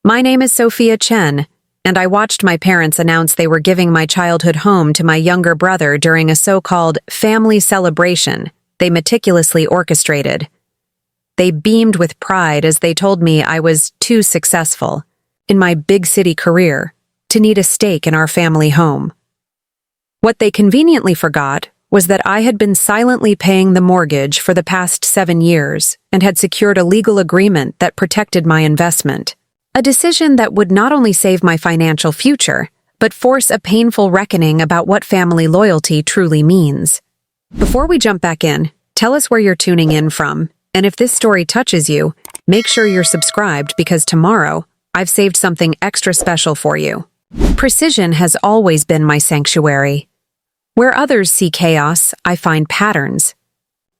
My name is Sophia Chen, and I watched my parents announce they were giving my childhood home to my younger brother during a so-called family celebration they meticulously orchestrated. They beamed with pride as they told me I was too successful in my big city career to need a stake in our family home. What they conveniently forgot was that I had been silently paying the mortgage for the past 7 years and had secured a legal agreement that protected my investment. A decision that would not only save my financial future, but force a painful reckoning about what family loyalty truly means. Before we jump back in, tell us where you're tuning in from, and if this story touches you, make sure you're subscribed because tomorrow, I've saved something extra special for you. Precision has always been my sanctuary. Where others see chaos, I find patterns.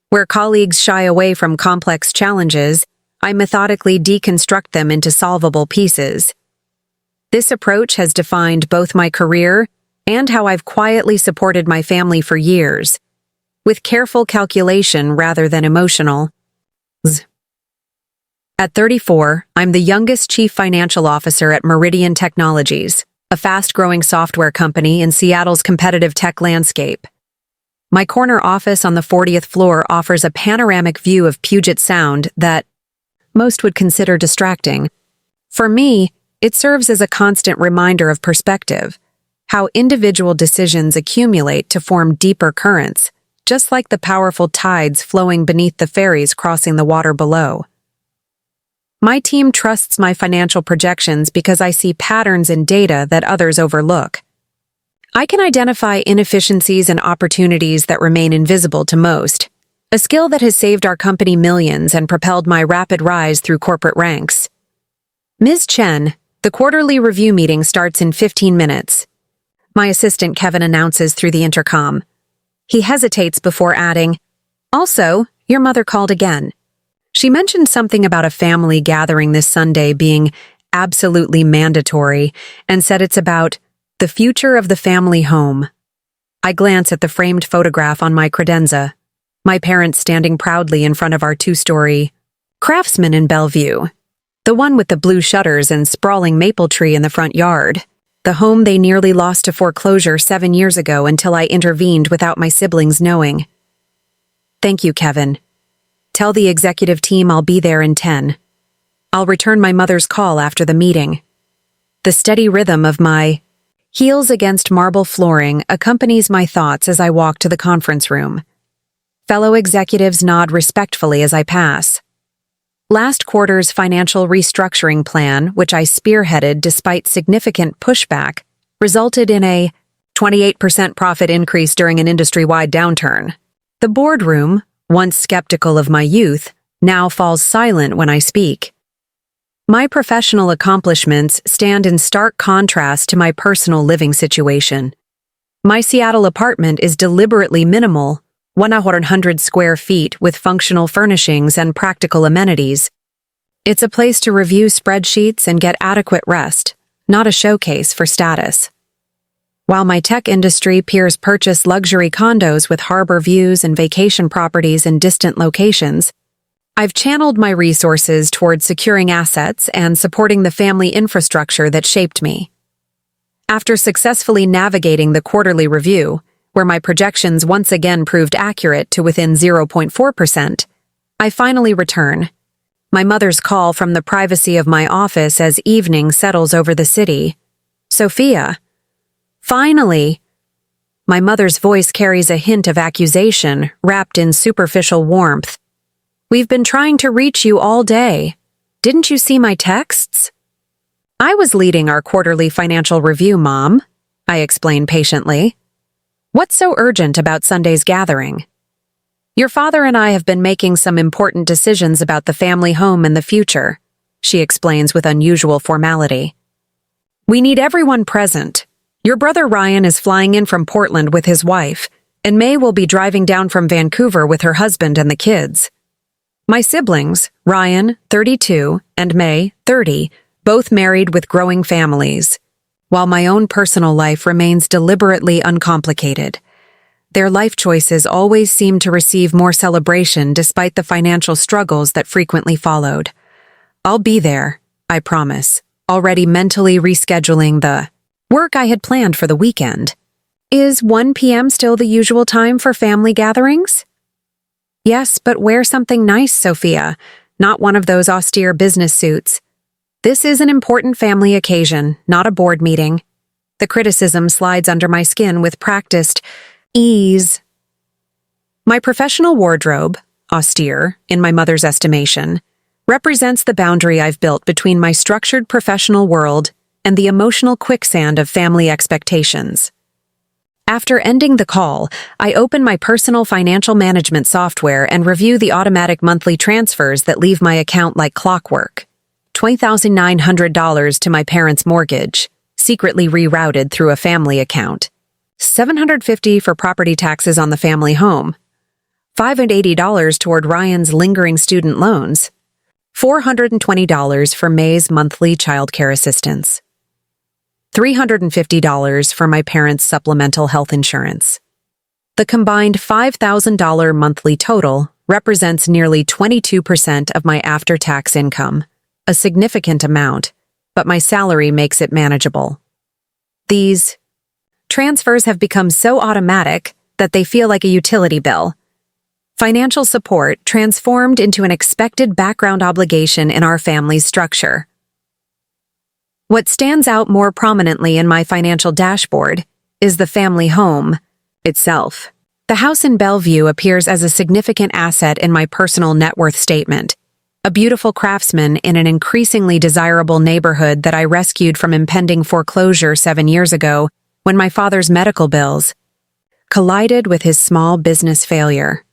Where colleagues shy away from complex challenges, I methodically deconstruct them into solvable pieces. This approach has defined both my career and how I've quietly supported my family for years, with careful calculation rather than emotional. At 34, I'm the youngest chief financial officer at Meridian Technologies, a fast-growing software company in Seattle's competitive tech landscape. My corner office on the 40th floor offers a panoramic view of Puget Sound that most would consider distracting. For me, it serves as a constant reminder of perspective, how individual decisions accumulate to form deeper currents, just like the powerful tides flowing beneath the ferries crossing the water below. My team trusts my financial projections because I see patterns in data that others overlook. I can identify inefficiencies and opportunities that remain invisible to most, a skill that has saved our company millions and propelled my rapid rise through corporate ranks. Ms. Chen, the quarterly review meeting starts in 15 minutes. My assistant Kevin announces through the intercom. He hesitates before adding, "Also, your mother called again. She mentioned something about a family gathering this Sunday being absolutely mandatory and said it's about the future of the family home." I glance at the framed photograph on my credenza, my parents standing proudly in front of our 2-story Craftsman in Bellevue, the one with the blue shutters and sprawling maple tree in the front yard, the home they nearly lost to foreclosure 7 years ago until I intervened without my siblings knowing. "Thank you, Kevin. Tell the executive team I'll be there in 10. I'll return my mother's call after the meeting." The steady rhythm of my heels against marble flooring accompanies my thoughts as I walk to the conference room. Fellow executives nod respectfully as I pass. Last quarter's financial restructuring plan, which I spearheaded despite significant pushback, resulted in a 28% profit increase during an industry-wide downturn. The boardroom, once skeptical of my youth, now falls silent when I speak. My professional accomplishments stand in stark contrast to my personal living situation. My Seattle apartment is deliberately minimal, 100 square feet with functional furnishings and practical amenities. It's a place to review spreadsheets and get adequate rest, not a showcase for status. While my tech industry peers purchase luxury condos with harbor views and vacation properties in distant locations, I've channeled my resources toward securing assets and supporting the family infrastructure that shaped me. After successfully navigating the quarterly review, where my projections once again proved accurate to within 0.4%, I finally return. My mother's call from the privacy of my office as evening settles over the city. "Sophia." "Finally." My mother's voice carries a hint of accusation wrapped in superficial warmth. "We've been trying to reach you all day. Didn't you see my texts?" "I was leading our quarterly financial review, Mom," I explain patiently. "What's so urgent about Sunday's gathering?" "Your father and I have been making some important decisions about the family home and the future," she explains with unusual formality. "We need everyone present. Your brother Ryan is flying in from Portland with his wife, and May will be driving down from Vancouver with her husband and the kids. My siblings, Ryan, 32, and May, 30, both married with growing families, while my own personal life remains deliberately uncomplicated. Their life choices always seem to receive more celebration despite the financial struggles that frequently followed. I'll be there, I promise, already mentally rescheduling the work I had planned for the weekend. Is 1 p.m. still the usual time for family gatherings? Yes, but wear something nice, Sophia, not one of those austere business suits. This is an important family occasion, not a board meeting. The criticism slides under my skin with practiced ease. My professional wardrobe, austere, in my mother's estimation, represents the boundary I've built between my structured professional world and the emotional quicksand of family expectations. After ending the call, I open my personal financial management software and review the automatic monthly transfers that leave my account like clockwork. $20,900 to my parents' mortgage, secretly rerouted through a family account. $750 for property taxes on the family home. $580 toward Ryan's lingering student loans. $420 for May's monthly childcare assistance. $350 for my parents' supplemental health insurance. The combined $5,000 monthly total represents nearly 22% of my after-tax income, a significant amount, but my salary makes it manageable. These transfers have become so automatic that they feel like a utility bill. Financial support transformed into an expected background obligation in our family's structure. What stands out more prominently in my financial dashboard is the family home itself. The house in Bellevue appears as a significant asset in my personal net worth statement, a beautiful craftsman in an increasingly desirable neighborhood that I rescued from impending foreclosure 7 years ago when my father's medical bills collided with his small business failure.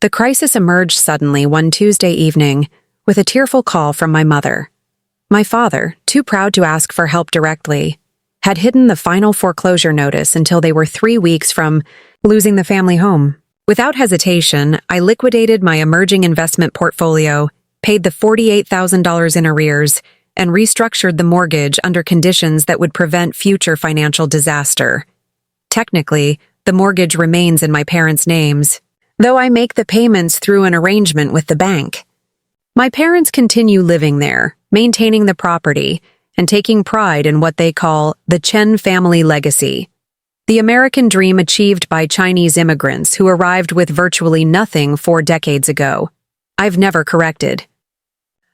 The crisis emerged suddenly one Tuesday evening with a tearful call from my mother. My father, too proud to ask for help directly, had hidden the final foreclosure notice until they were 3 weeks from losing the family home. Without hesitation, I liquidated my emerging investment portfolio, paid the $48,000 in arrears, and restructured the mortgage under conditions that would prevent future financial disaster. Technically, the mortgage remains in my parents' names, though I make the payments through an arrangement with the bank. My parents continue living there, maintaining the property, and taking pride in what they call the Chen family legacy, the American dream achieved by Chinese immigrants who arrived with virtually nothing 4 decades ago. I've never corrected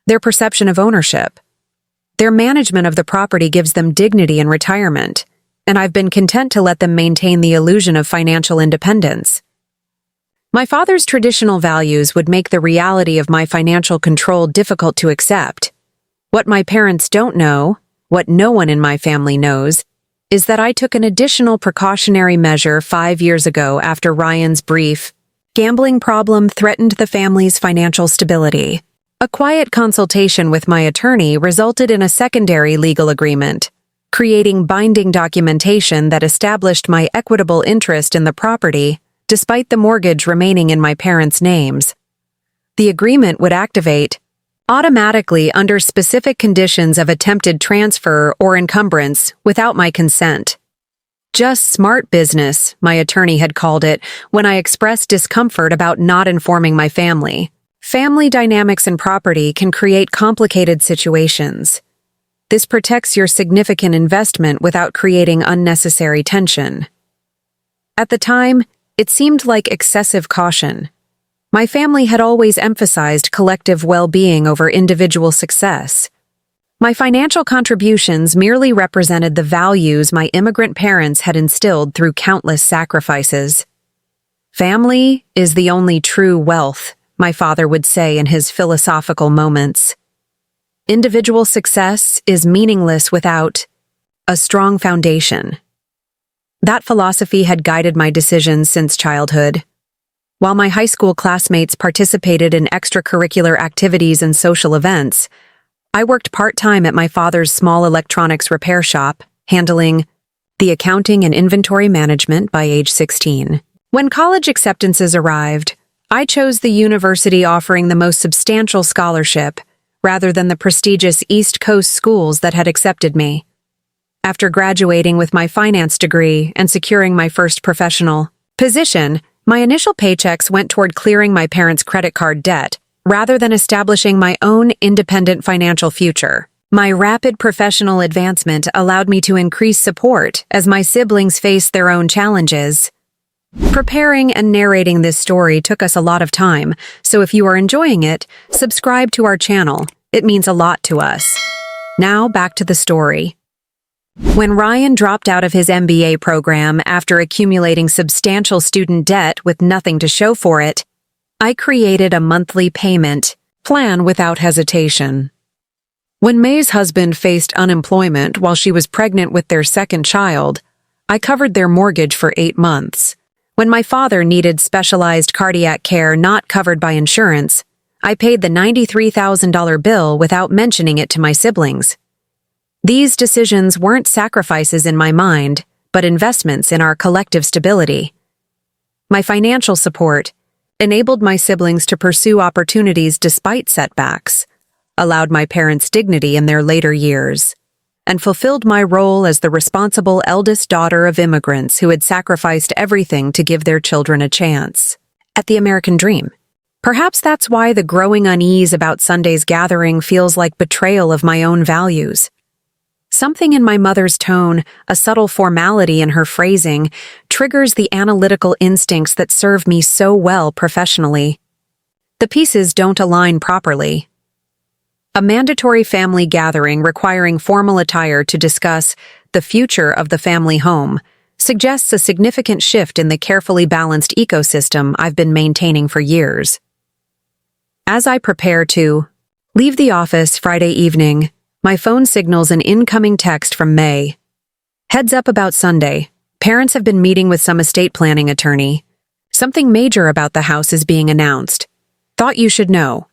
their perception of ownership. Their management of the property gives them dignity in retirement, and I've been content to let them maintain the illusion of financial independence. My father's traditional values would make the reality of my financial control difficult to accept. What my parents don't know, what no one in my family knows, is that I took an additional precautionary measure 5 years ago after Ryan's brief gambling problem threatened the family's financial stability. A quiet consultation with my attorney resulted in a secondary legal agreement, creating binding documentation that established my equitable interest in the property despite the mortgage remaining in my parents' names. The agreement would activate automatically under specific conditions of attempted transfer or encumbrance without my consent. Just smart business, my attorney had called it when I expressed discomfort about not informing my family. Family dynamics and property can create complicated situations. This protects your significant investment without creating unnecessary tension. At the time, it seemed like excessive caution. My family had always emphasized collective well-being over individual success. My financial contributions merely represented the values my immigrant parents had instilled through countless sacrifices. Family is the only true wealth, my father would say in his philosophical moments. Individual success is meaningless without a strong foundation. That philosophy had guided my decisions since childhood. While my high school classmates participated in extracurricular activities and social events, I worked part-time at my father's small electronics repair shop, handling the accounting and inventory management by age 16. When college acceptances arrived, I chose the university offering the most substantial scholarship, rather than the prestigious East Coast schools that had accepted me. After graduating with my finance degree and securing my first professional position, my initial paychecks went toward clearing my parents' credit card debt, rather than establishing my own independent financial future. My rapid professional advancement allowed me to increase support as my siblings faced their own challenges. Preparing and narrating this story took us a lot of time, so if you are enjoying it, subscribe to our channel. It means a lot to us. Now back to the story. When Ryan dropped out of his MBA program after accumulating substantial student debt with nothing to show for it, I created a monthly payment plan without hesitation. When May's husband faced unemployment while she was pregnant with their second child, I covered their mortgage for 8 months. When my father needed specialized cardiac care not covered by insurance, I paid the $93,000 bill without mentioning it to my siblings. These decisions weren't sacrifices in my mind, but investments in our collective stability. My financial support enabled my siblings to pursue opportunities despite setbacks, allowed my parents dignity in their later years, and fulfilled my role as the responsible eldest daughter of immigrants who had sacrificed everything to give their children a chance at the American dream. Perhaps that's why the growing unease about Sunday's gathering feels like betrayal of my own values. Something in my mother's tone, a subtle formality in her phrasing, triggers the analytical instincts that serve me so well professionally. The pieces don't align properly. A mandatory family gathering requiring formal attire to discuss the future of the family home suggests a significant shift in the carefully balanced ecosystem I've been maintaining for years. As I prepare to leave the office Friday evening, my phone signals an incoming text from May. Heads up about Sunday. Parents have been meeting with some estate planning attorney. Something major about the house is being announced. Thought you should know.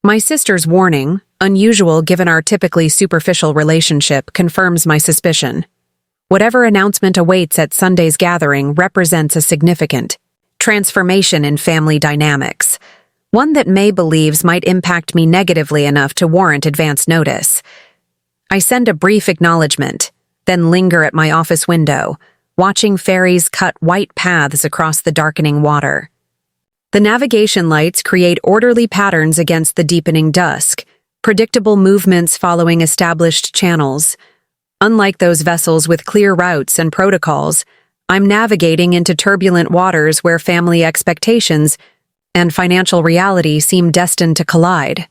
My sister's warning, unusual given our typically superficial relationship, confirms my suspicion. Whatever announcement awaits at Sunday's gathering represents a significant transformation in family dynamics, one that May believes might impact me negatively enough to warrant advance notice. I send a brief acknowledgement, then linger at my office window, watching ferries cut white paths across the darkening water. The navigation lights create orderly patterns against the deepening dusk, predictable movements following established channels. Unlike those vessels with clear routes and protocols, I'm navigating into turbulent waters where family expectations and financial reality seem destined to collide.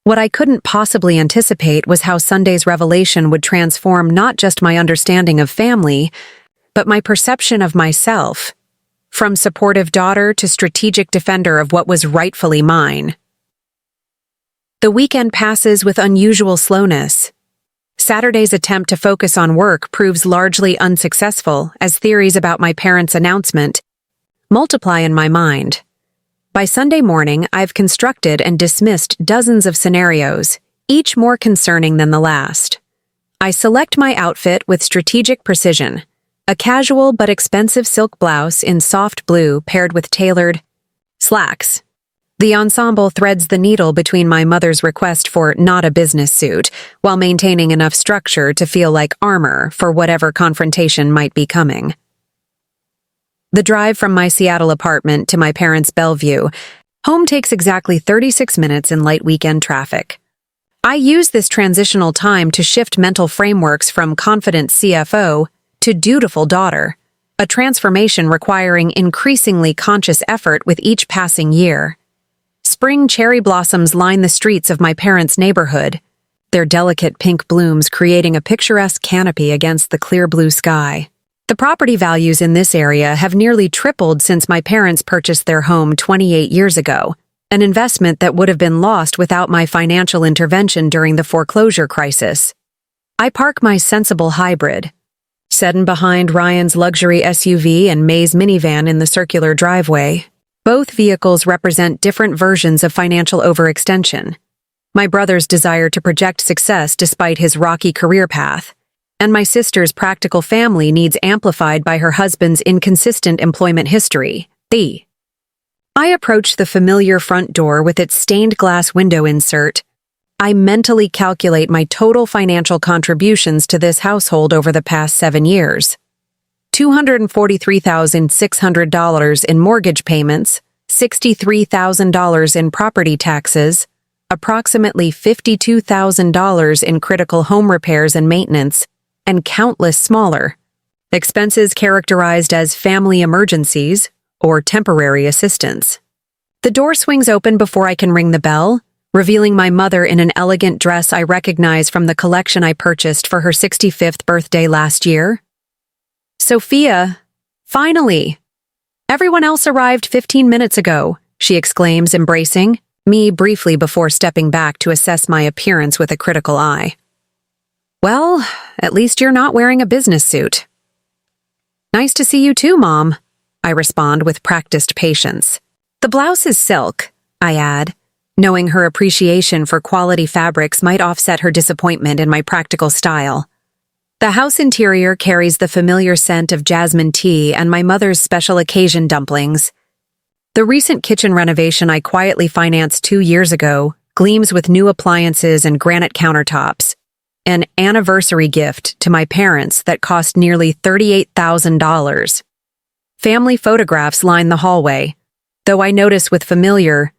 What I couldn't possibly anticipate was how Sunday's revelation would transform not just my understanding of family, but my perception of myself, from supportive daughter to strategic defender of what was rightfully mine. The weekend passes with unusual slowness. Saturday's attempt to focus on work proves largely unsuccessful as theories about my parents' announcement multiply in my mind. By Sunday morning, I've constructed and dismissed dozens of scenarios, each more concerning than the last. I select my outfit with strategic precision, a casual but expensive silk blouse in soft blue paired with tailored slacks. The ensemble threads the needle between my mother's request for not a business suit, while maintaining enough structure to feel like armor for whatever confrontation might be coming. The drive from my Seattle apartment to my parents' Bellevue home takes exactly 36 minutes in light weekend traffic. I use this transitional time to shift mental frameworks from confident CFO to dutiful daughter, a transformation requiring increasingly conscious effort with each passing year. Spring cherry blossoms line the streets of my parents' neighborhood, their delicate pink blooms creating a picturesque canopy against the clear blue sky. The property values in this area have nearly tripled since my parents purchased their home 28 years ago, an investment that would have been lost without my financial intervention during the foreclosure crisis. I park my sensible hybrid, set in behind Ryan's luxury SUV and May's minivan in the circular driveway. Both vehicles represent different versions of financial overextension. My brother's desire to project success despite his rocky career path, and my sister's practical family needs amplified by her husband's inconsistent employment history. I approach the familiar front door with its stained glass window insert. I mentally calculate my total financial contributions to this household over the past 7 years. $243,600 in mortgage payments, $63,000 in property taxes, approximately $52,000 in critical home repairs and maintenance, and countless smaller expenses characterized as family emergencies or temporary assistance. The door swings open before I can ring the bell, revealing my mother in an elegant dress I recognize from the collection I purchased for her 65th birthday last year. "Sophia, finally! Everyone else arrived 15 minutes ago," she exclaims, embracing me briefly before stepping back to assess my appearance with a critical eye. "Well, at least you're not wearing a business suit." "Nice to see you too, Mom," I respond with practiced patience. "The blouse is silk," I add, knowing her appreciation for quality fabrics might offset her disappointment in my practical style. The house interior carries the familiar scent of jasmine tea and my mother's special occasion dumplings. The recent kitchen renovation I quietly financed 2 years ago gleams with new appliances and granite countertops, an anniversary gift to my parents that cost nearly $38,000. Family photographs line the hallway, though I notice with familiar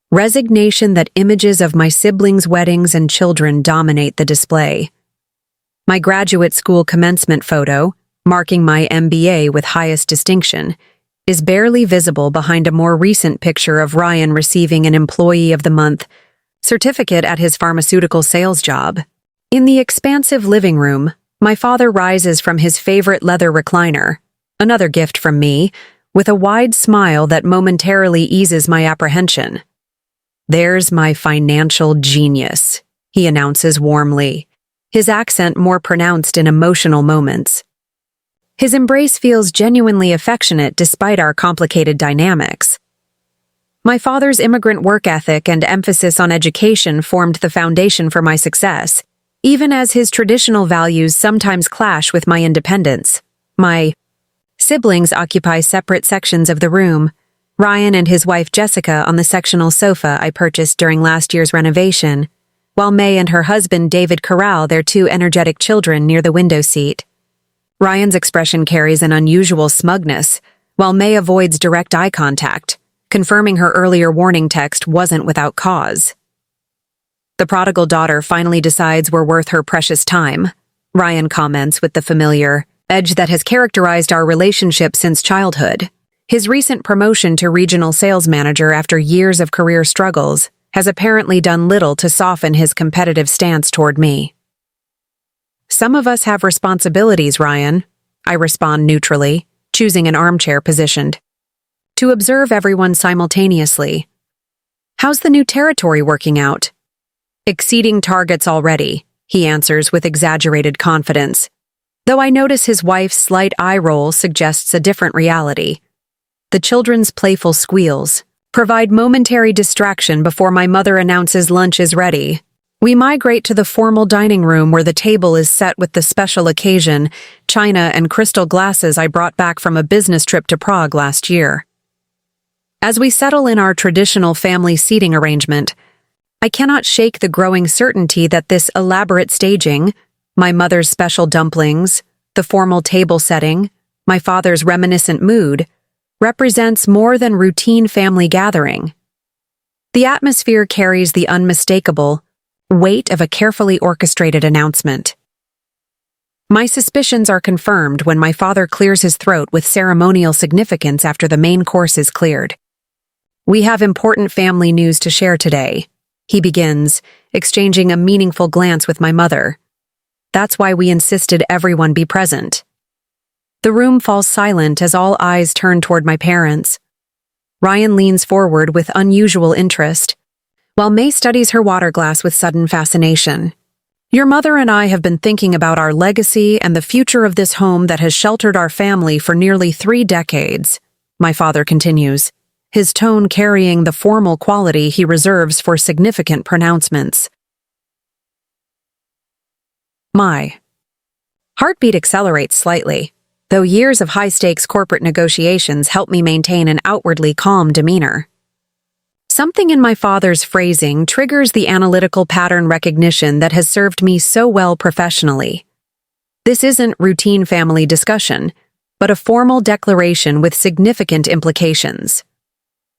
resignation that images of my siblings' weddings and children dominate the display. My graduate school commencement photo, marking my MBA with highest distinction, is barely visible behind a more recent picture of Ryan receiving an Employee of the Month certificate at his pharmaceutical sales job. In the expansive living room, my father rises from his favorite leather recliner, another gift from me, with a wide smile that momentarily eases my apprehension. "There's my financial genius," he announces warmly, his accent more pronounced in emotional moments. His embrace feels genuinely affectionate despite our complicated dynamics. My father's immigrant work ethic and emphasis on education formed the foundation for my success, even as his traditional values sometimes clash with my independence. My siblings occupy separate sections of the room, Ryan and his wife Jessica on the sectional sofa I purchased during last year's renovation, while May and her husband David corral their 2 energetic children near the window seat. Ryan's expression carries an unusual smugness, while May avoids direct eye contact, confirming her earlier warning text wasn't without cause. "The prodigal daughter finally decides we're worth her precious time," Ryan comments with the familiar edge that has characterized our relationship since childhood. His recent promotion to regional sales manager after years of career struggles has apparently done little to soften his competitive stance toward me. "Some of us have responsibilities, Ryan," I respond neutrally, choosing an armchair positioned to observe everyone simultaneously. "How's the new territory working out?" "Exceeding targets already," he answers with exaggerated confidence, though I notice his wife's slight eye roll suggests a different reality. The children's playful squeals provide momentary distraction before my mother announces lunch is ready. We migrate to the formal dining room where the table is set with the special occasion, china and crystal glasses I brought back from a business trip to Prague last year. As we settle in our traditional family seating arrangement, I cannot shake the growing certainty that this elaborate staging, my mother's special dumplings, the formal table setting, my father's reminiscent mood, represents more than routine family gathering. The atmosphere carries the unmistakable weight of a carefully orchestrated announcement. My suspicions are confirmed when my father clears his throat with ceremonial significance after the main course is cleared. "We have important family news to share today," he begins, exchanging a meaningful glance with my mother. "That's why we insisted everyone be present." The room falls silent as all eyes turn toward my parents. Ryan leans forward with unusual interest, while May studies her water glass with sudden fascination. "Your mother and I have been thinking about our legacy and the future of this home that has sheltered our family for nearly 3 decades, my father continues, his tone carrying the formal quality he reserves for significant pronouncements. My heartbeat accelerates slightly, though years of high-stakes corporate negotiations help me maintain an outwardly calm demeanor. Something in my father's phrasing triggers the analytical pattern recognition that has served me so well professionally. This isn't routine family discussion, but a formal declaration with significant implications.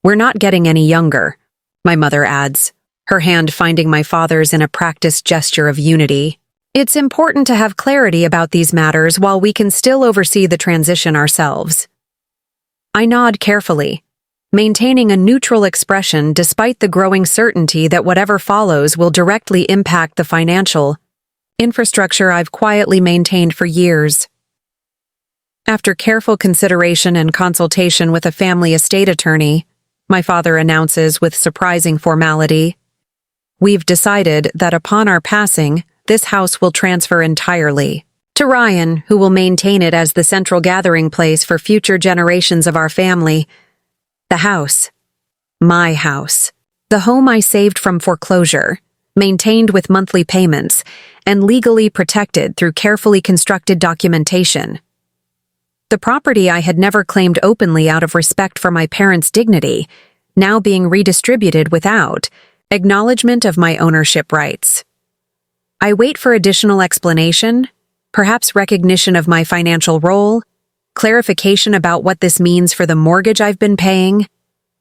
"We're not getting any younger," my mother adds, her hand finding my father's in a practiced gesture of unity. It's important to have clarity about these matters while we can still oversee the transition ourselves. I nod carefully, maintaining a neutral expression despite the growing certainty that whatever follows will directly impact the financial infrastructure I've quietly maintained for years. After careful consideration and consultation with a family estate attorney, my father announces with surprising formality, "We've decided that upon our passing, this house will transfer entirely to Ryan, who will maintain it as the central gathering place for future generations of our family. The house, my house, the home I saved from foreclosure, maintained with monthly payments, and legally protected through carefully constructed documentation. The property I had never claimed openly out of respect for my parents' dignity, now being redistributed without acknowledgement of my ownership rights. I wait for additional explanation, perhaps recognition of my financial role, clarification about what this means for the mortgage I've been paying,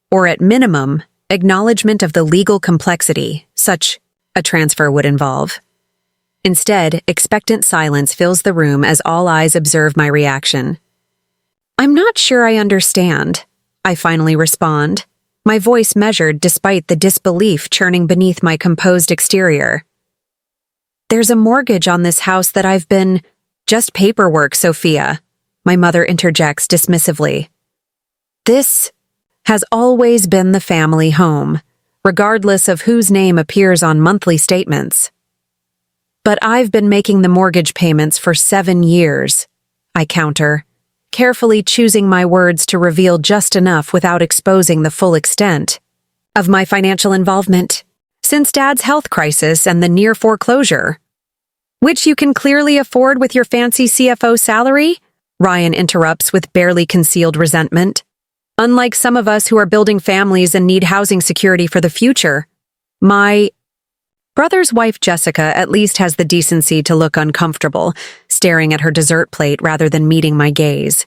or at minimum, acknowledgement of the legal complexity such a transfer would involve. Instead, expectant silence fills the room as all eyes observe my reaction. "I'm not sure I understand," I finally respond, my voice measured despite the disbelief churning beneath my composed exterior. "There's a mortgage on this house that I've been—" "Just paperwork, Sophia," my mother interjects dismissively. "This has always been the family home, regardless of whose name appears on monthly statements. But I've been making the mortgage payments for 7 years, I counter, carefully choosing my words to reveal just enough without exposing the full extent of my financial involvement, since Dad's health crisis and the near foreclosure. "Which you can clearly afford with your fancy CFO salary?" Ryan interrupts with barely concealed resentment. "Unlike some of us who are building families and need housing security for the future, my brother's wife Jessica at least has the decency to look uncomfortable, staring at her dessert plate rather than meeting my gaze.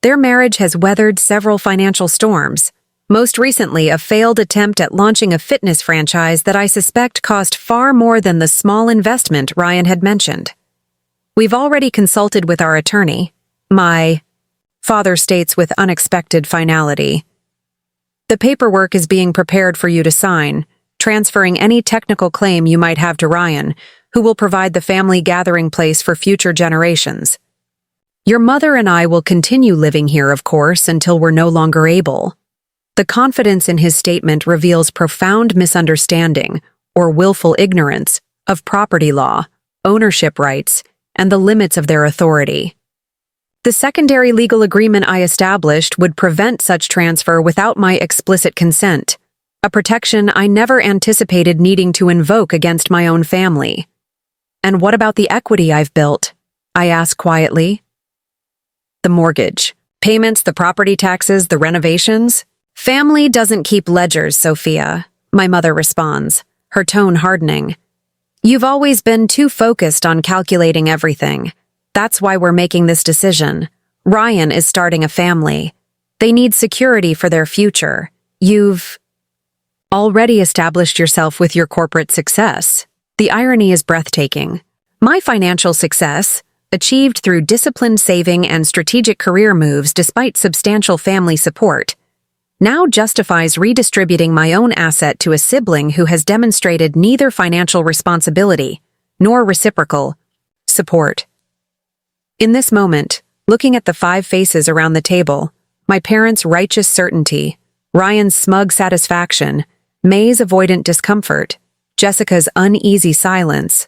Their marriage has weathered several financial storms, most recently a failed attempt at launching a fitness franchise that I suspect cost far more than the small investment Ryan had mentioned. We've already consulted with our attorney, my father states with unexpected finality. The paperwork is being prepared for you to sign, transferring any technical claim you might have to Ryan, who will provide the family gathering place for future generations. Your mother and I will continue living here, of course, until we're no longer able." The confidence in his statement reveals profound misunderstanding or willful ignorance of property law, ownership rights, and the limits of their authority. The secondary legal agreement I established would prevent such transfer without my explicit consent, a protection I never anticipated needing to invoke against my own family. "And what about the equity I've built?" I ask quietly. "The mortgage, payments, the property taxes, the renovations? Family doesn't keep ledgers, Sophia," my mother responds, her tone hardening. "You've always been too focused on calculating everything. That's why we're making this decision. Ryan is starting a family. They need security for their future. You've already established yourself with your corporate success. The irony is breathtaking. My financial success, achieved through disciplined saving and strategic career moves despite substantial family support, now justifies redistributing my own asset to a sibling who has demonstrated neither financial responsibility nor reciprocal support." In this moment, looking at the 5 faces around the table, my parents' righteous certainty, Ryan's smug satisfaction, May's avoidant discomfort, Jessica's uneasy silence,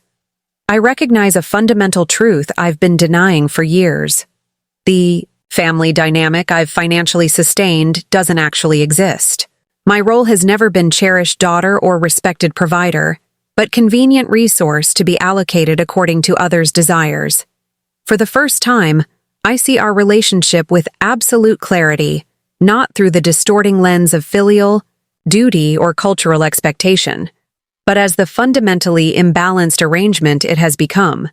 I recognize a fundamental truth I've been denying for years. The family dynamic I've financially sustained doesn't actually exist. My role has never been cherished daughter or respected provider, but convenient resource to be allocated according to others' desires. For the first time, I see our relationship with absolute clarity, not through the distorting lens of filial, duty, or cultural expectation, but as the fundamentally imbalanced arrangement it has become.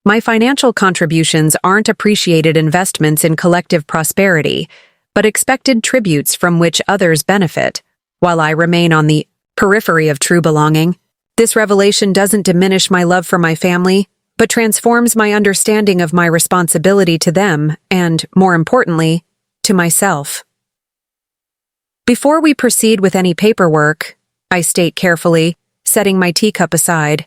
My financial contributions aren't appreciated investments in collective prosperity, but expected tributes from which others benefit, while I remain on the periphery of true belonging. This revelation doesn't diminish my love for my family, but transforms my understanding of my responsibility to them and, more importantly, to myself. Before we proceed with any paperwork, I state carefully, setting my teacup aside,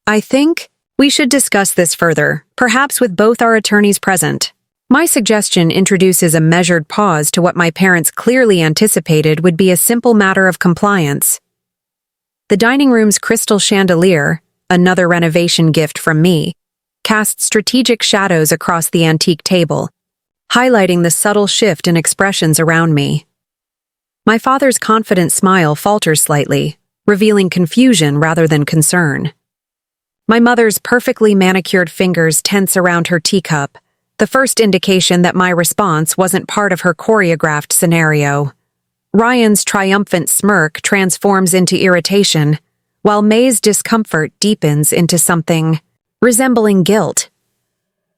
I think we should discuss this further, perhaps with both our attorneys present. My suggestion introduces a measured pause to what my parents clearly anticipated would be a simple matter of compliance. The dining room's crystal chandelier, another renovation gift from me, casts strategic shadows across the antique table, highlighting the subtle shift in expressions around me. My father's confident smile falters slightly, revealing confusion rather than concern. My mother's perfectly manicured fingers tense around her teacup, the first indication that my response wasn't part of her choreographed scenario. Ryan's triumphant smirk transforms into irritation, while May's discomfort deepens into something resembling guilt.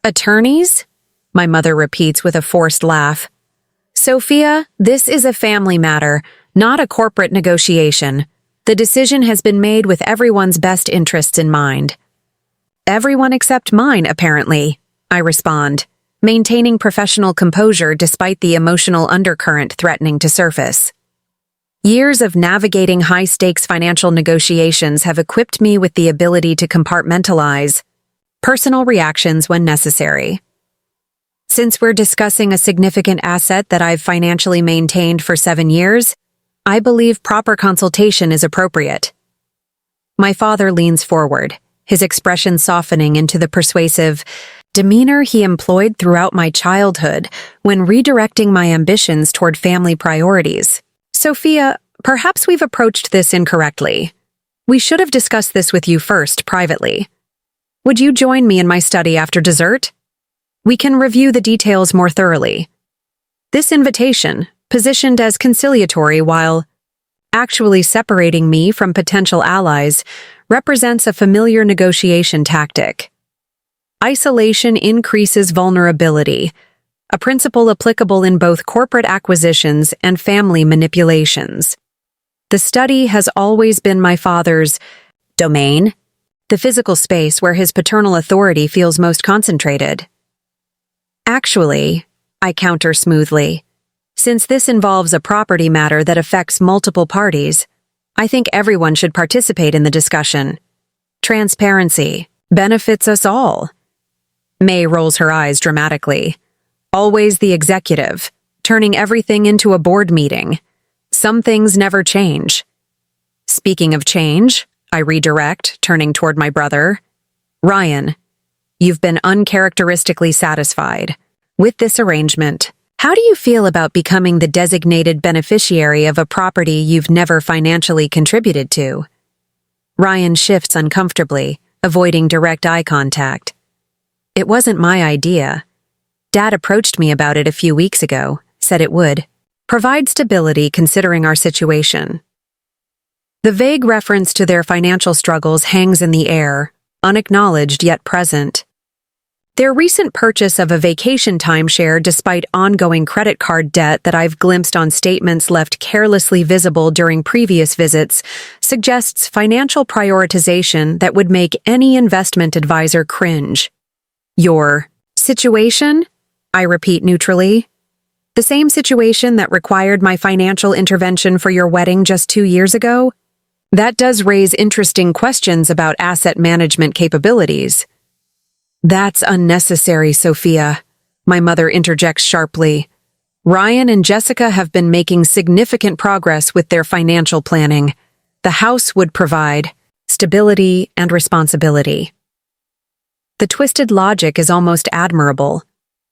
Attorneys? My mother repeats with a forced laugh. Sophia, this is a family matter, not a corporate negotiation. The decision has been made with everyone's best interests in mind. Everyone except mine, apparently, I respond, maintaining professional composure despite the emotional undercurrent threatening to surface. Years of navigating high-stakes financial negotiations have equipped me with the ability to compartmentalize personal reactions when necessary. Since we're discussing a significant asset that I've financially maintained for 7 years, I believe proper consultation is appropriate. My father leans forward, his expression softening into the persuasive demeanor he employed throughout my childhood when redirecting my ambitions toward family priorities. Sophia, perhaps we've approached this incorrectly. We should have discussed this with you first, privately. Would you join me in my study after dessert? We can review the details more thoroughly. This invitation, positioned as conciliatory while actually separating me from potential allies, represents a familiar negotiation tactic. Isolation increases vulnerability, a principle applicable in both corporate acquisitions and family manipulations. The study has always been my father's domain, the physical space where his paternal authority feels most concentrated. Actually, I counter smoothly, since this involves a property matter that affects multiple parties, I think everyone should participate in the discussion. Transparency benefits us all. May rolls her eyes dramatically. Always the executive, turning everything into a board meeting. Some things never change. Speaking of change, I redirect, turning toward my brother. Ryan, you've been uncharacteristically satisfied with this arrangement. How do you feel about becoming the designated beneficiary of a property you've never financially contributed to? Ryan shifts uncomfortably, avoiding direct eye contact. It wasn't my idea. Dad approached me about it a few weeks ago, said it would provide stability considering our situation. The vague reference to their financial struggles hangs in the air, unacknowledged yet present. Their recent purchase of a vacation timeshare despite ongoing credit card debt that I've glimpsed on statements left carelessly visible during previous visits suggests financial prioritization that would make any investment advisor cringe. Your situation? I repeat neutrally. The same situation that required my financial intervention for your wedding just 2 years ago? That does raise interesting questions about asset management capabilities. That's unnecessary, Sophia, my mother interjects sharply. Ryan and Jessica have been making significant progress with their financial planning. The house would provide stability and responsibility. The twisted logic is almost admirable,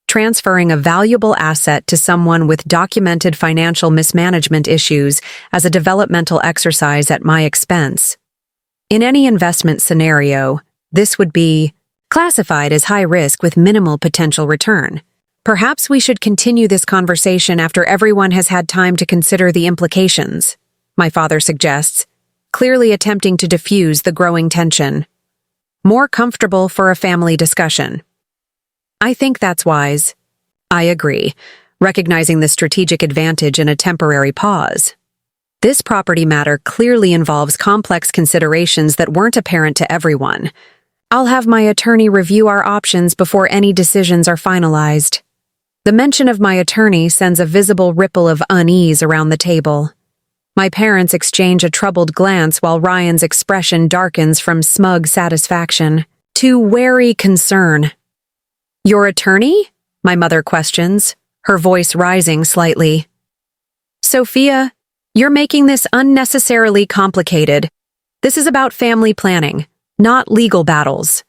transferring a valuable asset to someone with documented financial mismanagement issues as a developmental exercise at my expense. In any investment scenario, this would be classified as high risk with minimal potential return. Perhaps we should continue this conversation after everyone has had time to consider the implications, my father suggests, clearly attempting to diffuse the growing tension. More comfortable for a family discussion. I think that's wise. I agree, recognizing the strategic advantage in a temporary pause. This property matter clearly involves complex considerations that weren't apparent to everyone. I'll have my attorney review our options before any decisions are finalized. The mention of my attorney sends a visible ripple of unease around the table. My parents exchange a troubled glance while Ryan's expression darkens from smug satisfaction to wary concern. "Your attorney?" my mother questions, her voice rising slightly. "Sophia, you're making this unnecessarily complicated. This is about family planning, not legal battles.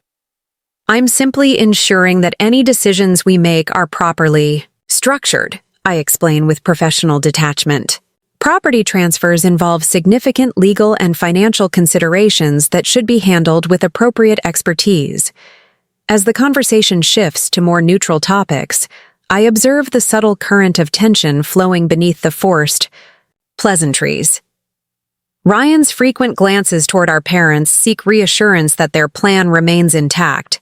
I'm simply ensuring that any decisions we make are properly structured," I explain with professional detachment. Property transfers involve significant legal and financial considerations that should be handled with appropriate expertise. As the conversation shifts to more neutral topics, I observe the subtle current of tension flowing beneath the forced pleasantries. Ryan's frequent glances toward our parents seek reassurance that their plan remains intact.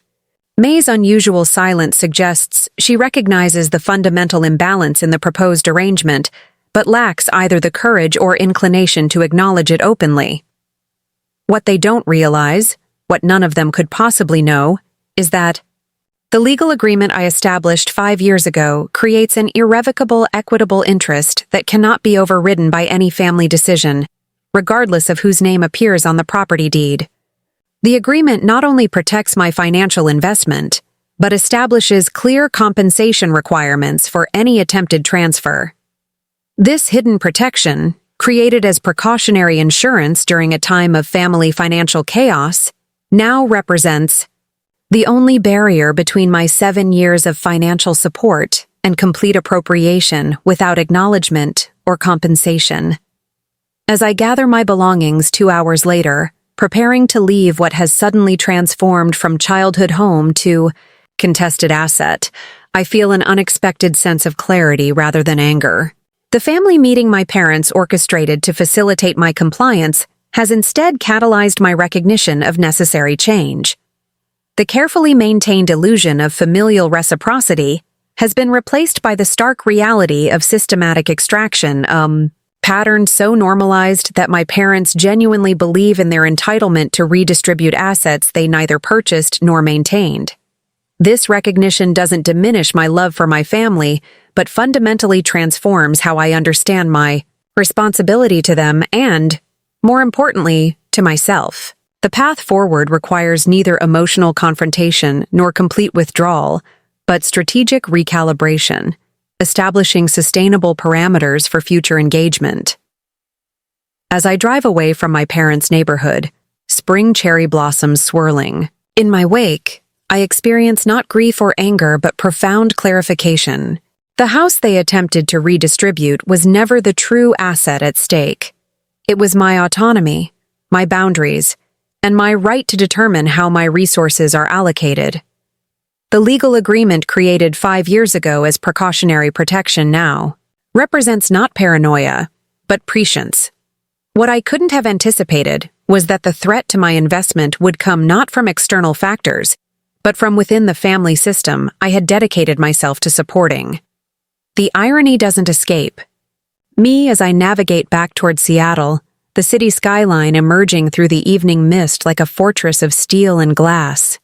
May's unusual silence suggests she recognizes the fundamental imbalance in the proposed arrangement, but lacks either the courage or inclination to acknowledge it openly. What they don't realize, what none of them could possibly know, is that the legal agreement I established 5 years ago creates an irrevocable equitable interest that cannot be overridden by any family decision, regardless of whose name appears on the property deed. The agreement not only protects my financial investment, but establishes clear compensation requirements for any attempted transfer. This hidden protection, created as precautionary insurance during a time of family financial chaos, now represents the only barrier between my 7 years of financial support and complete appropriation without acknowledgement or compensation. As I gather my belongings 2 hours later, preparing to leave what has suddenly transformed from childhood home to contested asset, I feel an unexpected sense of clarity rather than anger. The family meeting my parents orchestrated to facilitate my compliance has instead catalyzed my recognition of necessary change. The carefully maintained illusion of familial reciprocity has been replaced by the stark reality of systematic extraction, pattern so normalized that my parents genuinely believe in their entitlement to redistribute assets they neither purchased nor maintained. This recognition doesn't diminish my love for my family, but fundamentally transforms how I understand my responsibility to them and, more importantly, to myself. The path forward requires neither emotional confrontation nor complete withdrawal, but strategic recalibration, establishing sustainable parameters for future engagement. As I drive away from my parents' neighborhood, spring cherry blossoms swirling, in my wake, I experience not grief or anger but profound clarification. The house they attempted to redistribute was never the true asset at stake. It was my autonomy, my boundaries, and my right to determine how my resources are allocated. The legal agreement created 5 years ago as precautionary protection now represents not paranoia, but prescience. What I couldn't have anticipated was that the threat to my investment would come not from external factors, but from within the family system I had dedicated myself to supporting. The irony doesn't escape. Me, as I navigate back toward Seattle, the city skyline emerging through the evening mist like a fortress of steel and glass.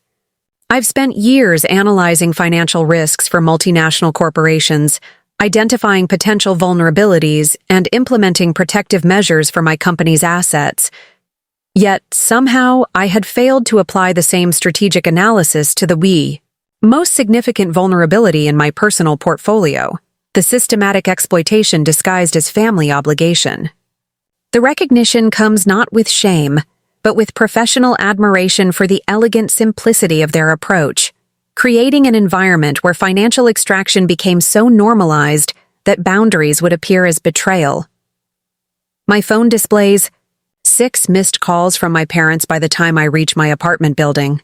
I've spent years analyzing financial risks for multinational corporations, identifying potential vulnerabilities, and implementing protective measures for my company's assets. Yet, somehow, I had failed to apply the same strategic analysis to the most significant vulnerability in my personal portfolio, the systematic exploitation disguised as family obligation. The recognition comes not with shame, but with professional admiration for the elegant simplicity of their approach, creating an environment where financial extraction became so normalized that boundaries would appear as betrayal. My phone displays 6 missed calls from my parents by the time I reach my apartment building.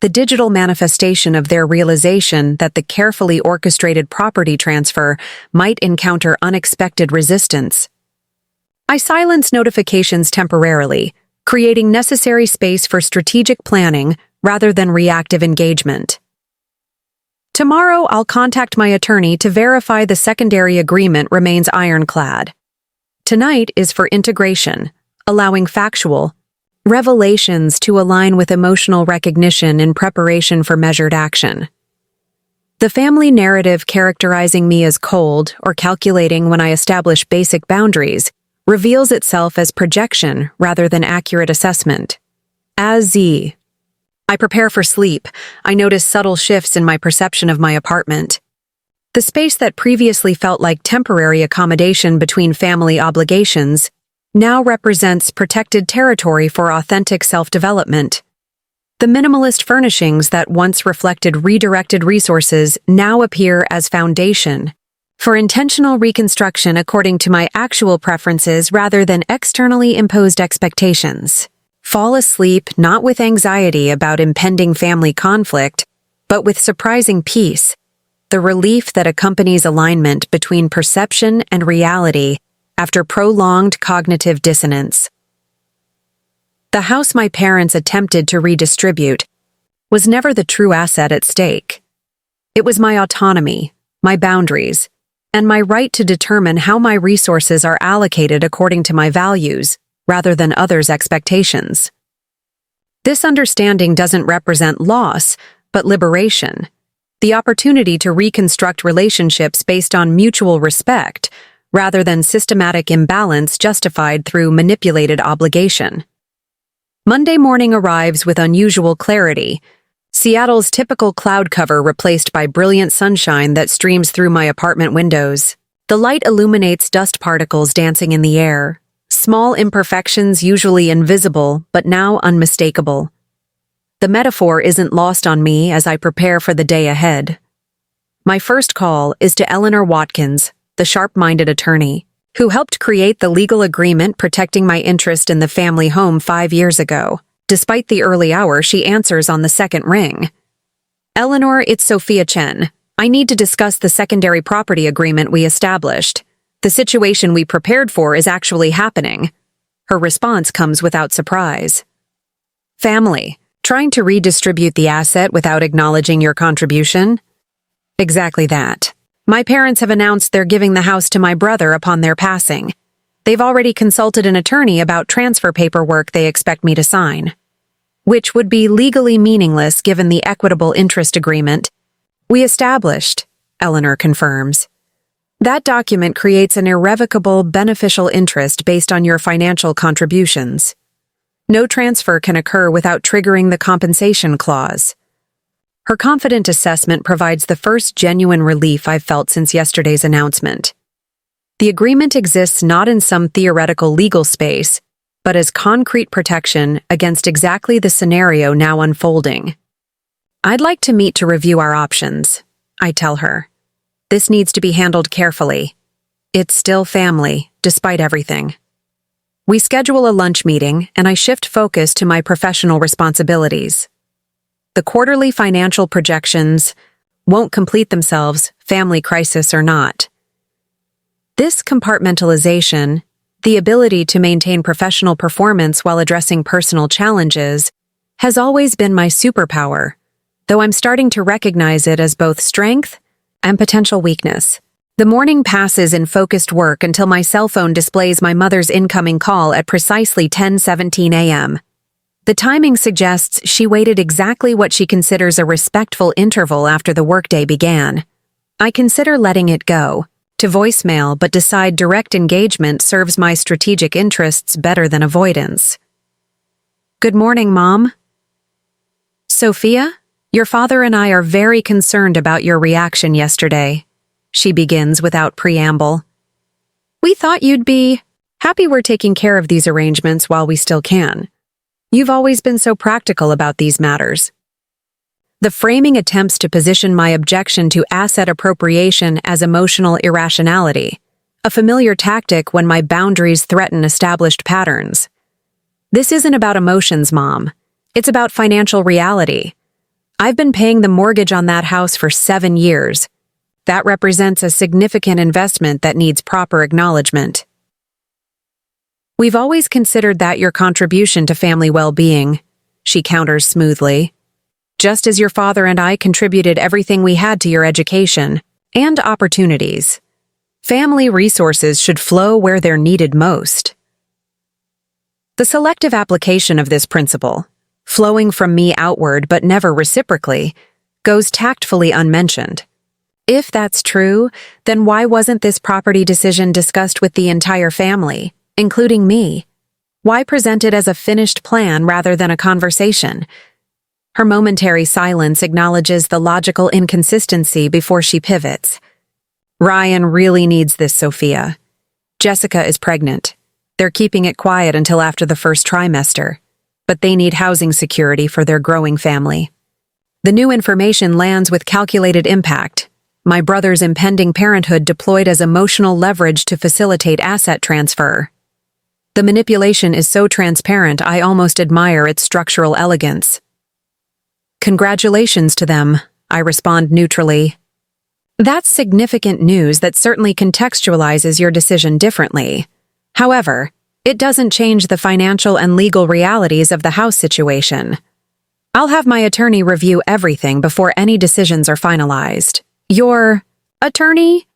The digital manifestation of their realization that the carefully orchestrated property transfer might encounter unexpected resistance. I silence notifications temporarily, creating necessary space for strategic planning rather than reactive engagement. Tomorrow, I'll contact my attorney to verify the secondary agreement remains ironclad. Tonight is for integration, allowing factual revelations to align with emotional recognition in preparation for measured action. The family narrative characterizing me as cold or calculating when I establish basic boundaries reveals itself as projection rather than accurate assessment. As I prepare for sleep, I notice subtle shifts in my perception of my apartment. The space that previously felt like temporary accommodation between family obligations now represents protected territory for authentic self-development. The minimalist furnishings that once reflected redirected resources now appear as foundation for intentional reconstruction according to my actual preferences rather than externally imposed expectations. Fall asleep not with anxiety about impending family conflict, but with surprising peace, the relief that accompanies alignment between perception and reality after prolonged cognitive dissonance. The house my parents attempted to redistribute was never the true asset at stake. It was my autonomy, my boundaries, and my right to determine how my resources are allocated according to my values, rather than others' expectations. This understanding doesn't represent loss, but liberation, the opportunity to reconstruct relationships based on mutual respect, rather than systematic imbalance justified through manipulated obligation. Monday morning arrives with unusual clarity. Seattle's typical cloud cover replaced by brilliant sunshine that streams through my apartment windows. The light illuminates dust particles dancing in the air, small imperfections usually invisible but now unmistakable. The metaphor isn't lost on me as I prepare for the day ahead. My first call is to Eleanor Watkins, the sharp-minded attorney, who helped create the legal agreement protecting my interest in the family home 5 years ago. Despite the early hour, she answers on the second ring. Eleanor, it's Sophia Chen. I need to discuss the secondary property agreement we established. The situation we prepared for is actually happening. Her response comes without surprise. Family, trying to redistribute the asset without acknowledging your contribution? Exactly that. My parents have announced they're giving the house to my brother upon their passing. They've already consulted an attorney about transfer paperwork they expect me to sign, which would be legally meaningless given the equitable interest agreement we established, Eleanor confirms. That document creates an irrevocable beneficial interest based on your financial contributions. No transfer can occur without triggering the compensation clause. Her confident assessment provides the first genuine relief I've felt since yesterday's announcement. The agreement exists not in some theoretical legal space, but as concrete protection against exactly the scenario now unfolding. I'd like to meet to review our options, I tell her. This needs to be handled carefully. It's still family, despite everything. We schedule a lunch meeting, and I shift focus to my professional responsibilities. The quarterly financial projections won't complete themselves, family crisis or not. This compartmentalization, the ability to maintain professional performance while addressing personal challenges, has always been my superpower, though I'm starting to recognize it as both strength and potential weakness. The morning passes in focused work until my cell phone displays my mother's incoming call at precisely 10:17 a.m. The timing suggests she waited exactly what she considers a respectful interval after the workday began. I consider letting it go to voicemail, but decide direct engagement serves my strategic interests better than avoidance. Good morning, Mom. Sophia, your father and I are very concerned about your reaction yesterday, she begins without preamble. We thought you'd be happy we're taking care of these arrangements while we still can. You've always been so practical about these matters. The framing attempts to position my objection to asset appropriation as emotional irrationality, a familiar tactic when my boundaries threaten established patterns. This isn't about emotions, Mom. It's about financial reality. I've been paying the mortgage on that house for 7 years. That represents a significant investment that needs proper acknowledgement. We've always considered that your contribution to family well-being, she counters smoothly. Just as your father and I contributed everything we had to your education and opportunities. Family resources should flow where they're needed most. The selective application of this principle, flowing from me outward but never reciprocally, goes tactfully unmentioned. If that's true, then why wasn't this property decision discussed with the entire family, including me? Why present it as a finished plan rather than a conversation? Her momentary silence acknowledges the logical inconsistency before she pivots. Ryan really needs this, Sophia. Jessica is pregnant. They're keeping it quiet until after the first trimester, but they need housing security for their growing family. The new information lands with calculated impact. My brother's impending parenthood deployed as emotional leverage to facilitate asset transfer. The manipulation is so transparent I almost admire its structural elegance. Congratulations to them, I respond neutrally. That's significant news that certainly contextualizes your decision differently. However, it doesn't change the financial and legal realities of the house situation. I'll have my attorney review everything before any decisions are finalized. Your attorney?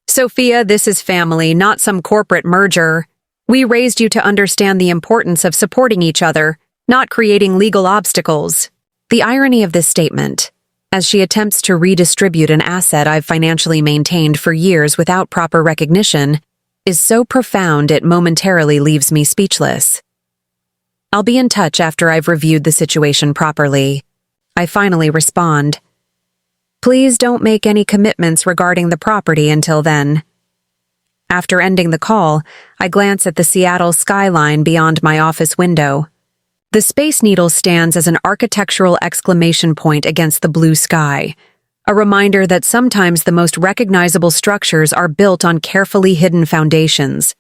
Sophia, this is family, not some corporate merger. We raised you to understand the importance of supporting each other, not creating legal obstacles. The irony of this statement, as she attempts to redistribute an asset I've financially maintained for years without proper recognition, is so profound it momentarily leaves me speechless. I'll be in touch after I've reviewed the situation properly. I finally respond. Please don't make any commitments regarding the property until then. After ending the call, I glance at the Seattle skyline beyond my office window. The Space Needle stands as an architectural exclamation point against the blue sky, a reminder that sometimes the most recognizable structures are built on carefully hidden foundations.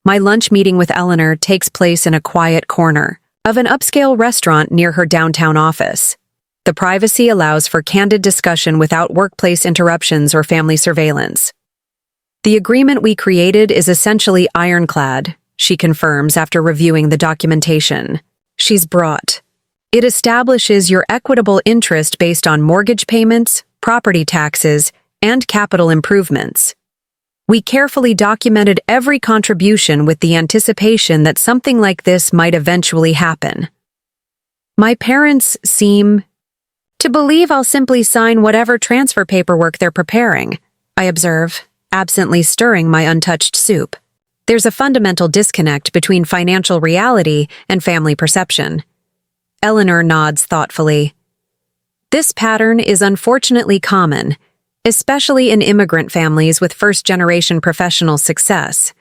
My lunch meeting with Eleanor takes place in a quiet corner of an upscale restaurant near her downtown office. The privacy allows for candid discussion without workplace interruptions or family surveillance. The agreement we created is essentially ironclad, she confirms after reviewing the documentation she's brought. It establishes your equitable interest based on mortgage payments, property taxes, and capital improvements. We carefully documented every contribution with the anticipation that something like this might eventually happen. My parents seem to believe I'll simply sign whatever transfer paperwork they're preparing, I observe, absently stirring my untouched soup. There's a fundamental disconnect between financial reality and family perception. Eleanor nods thoughtfully. This pattern is unfortunately common, especially in immigrant families with first-generation professional success.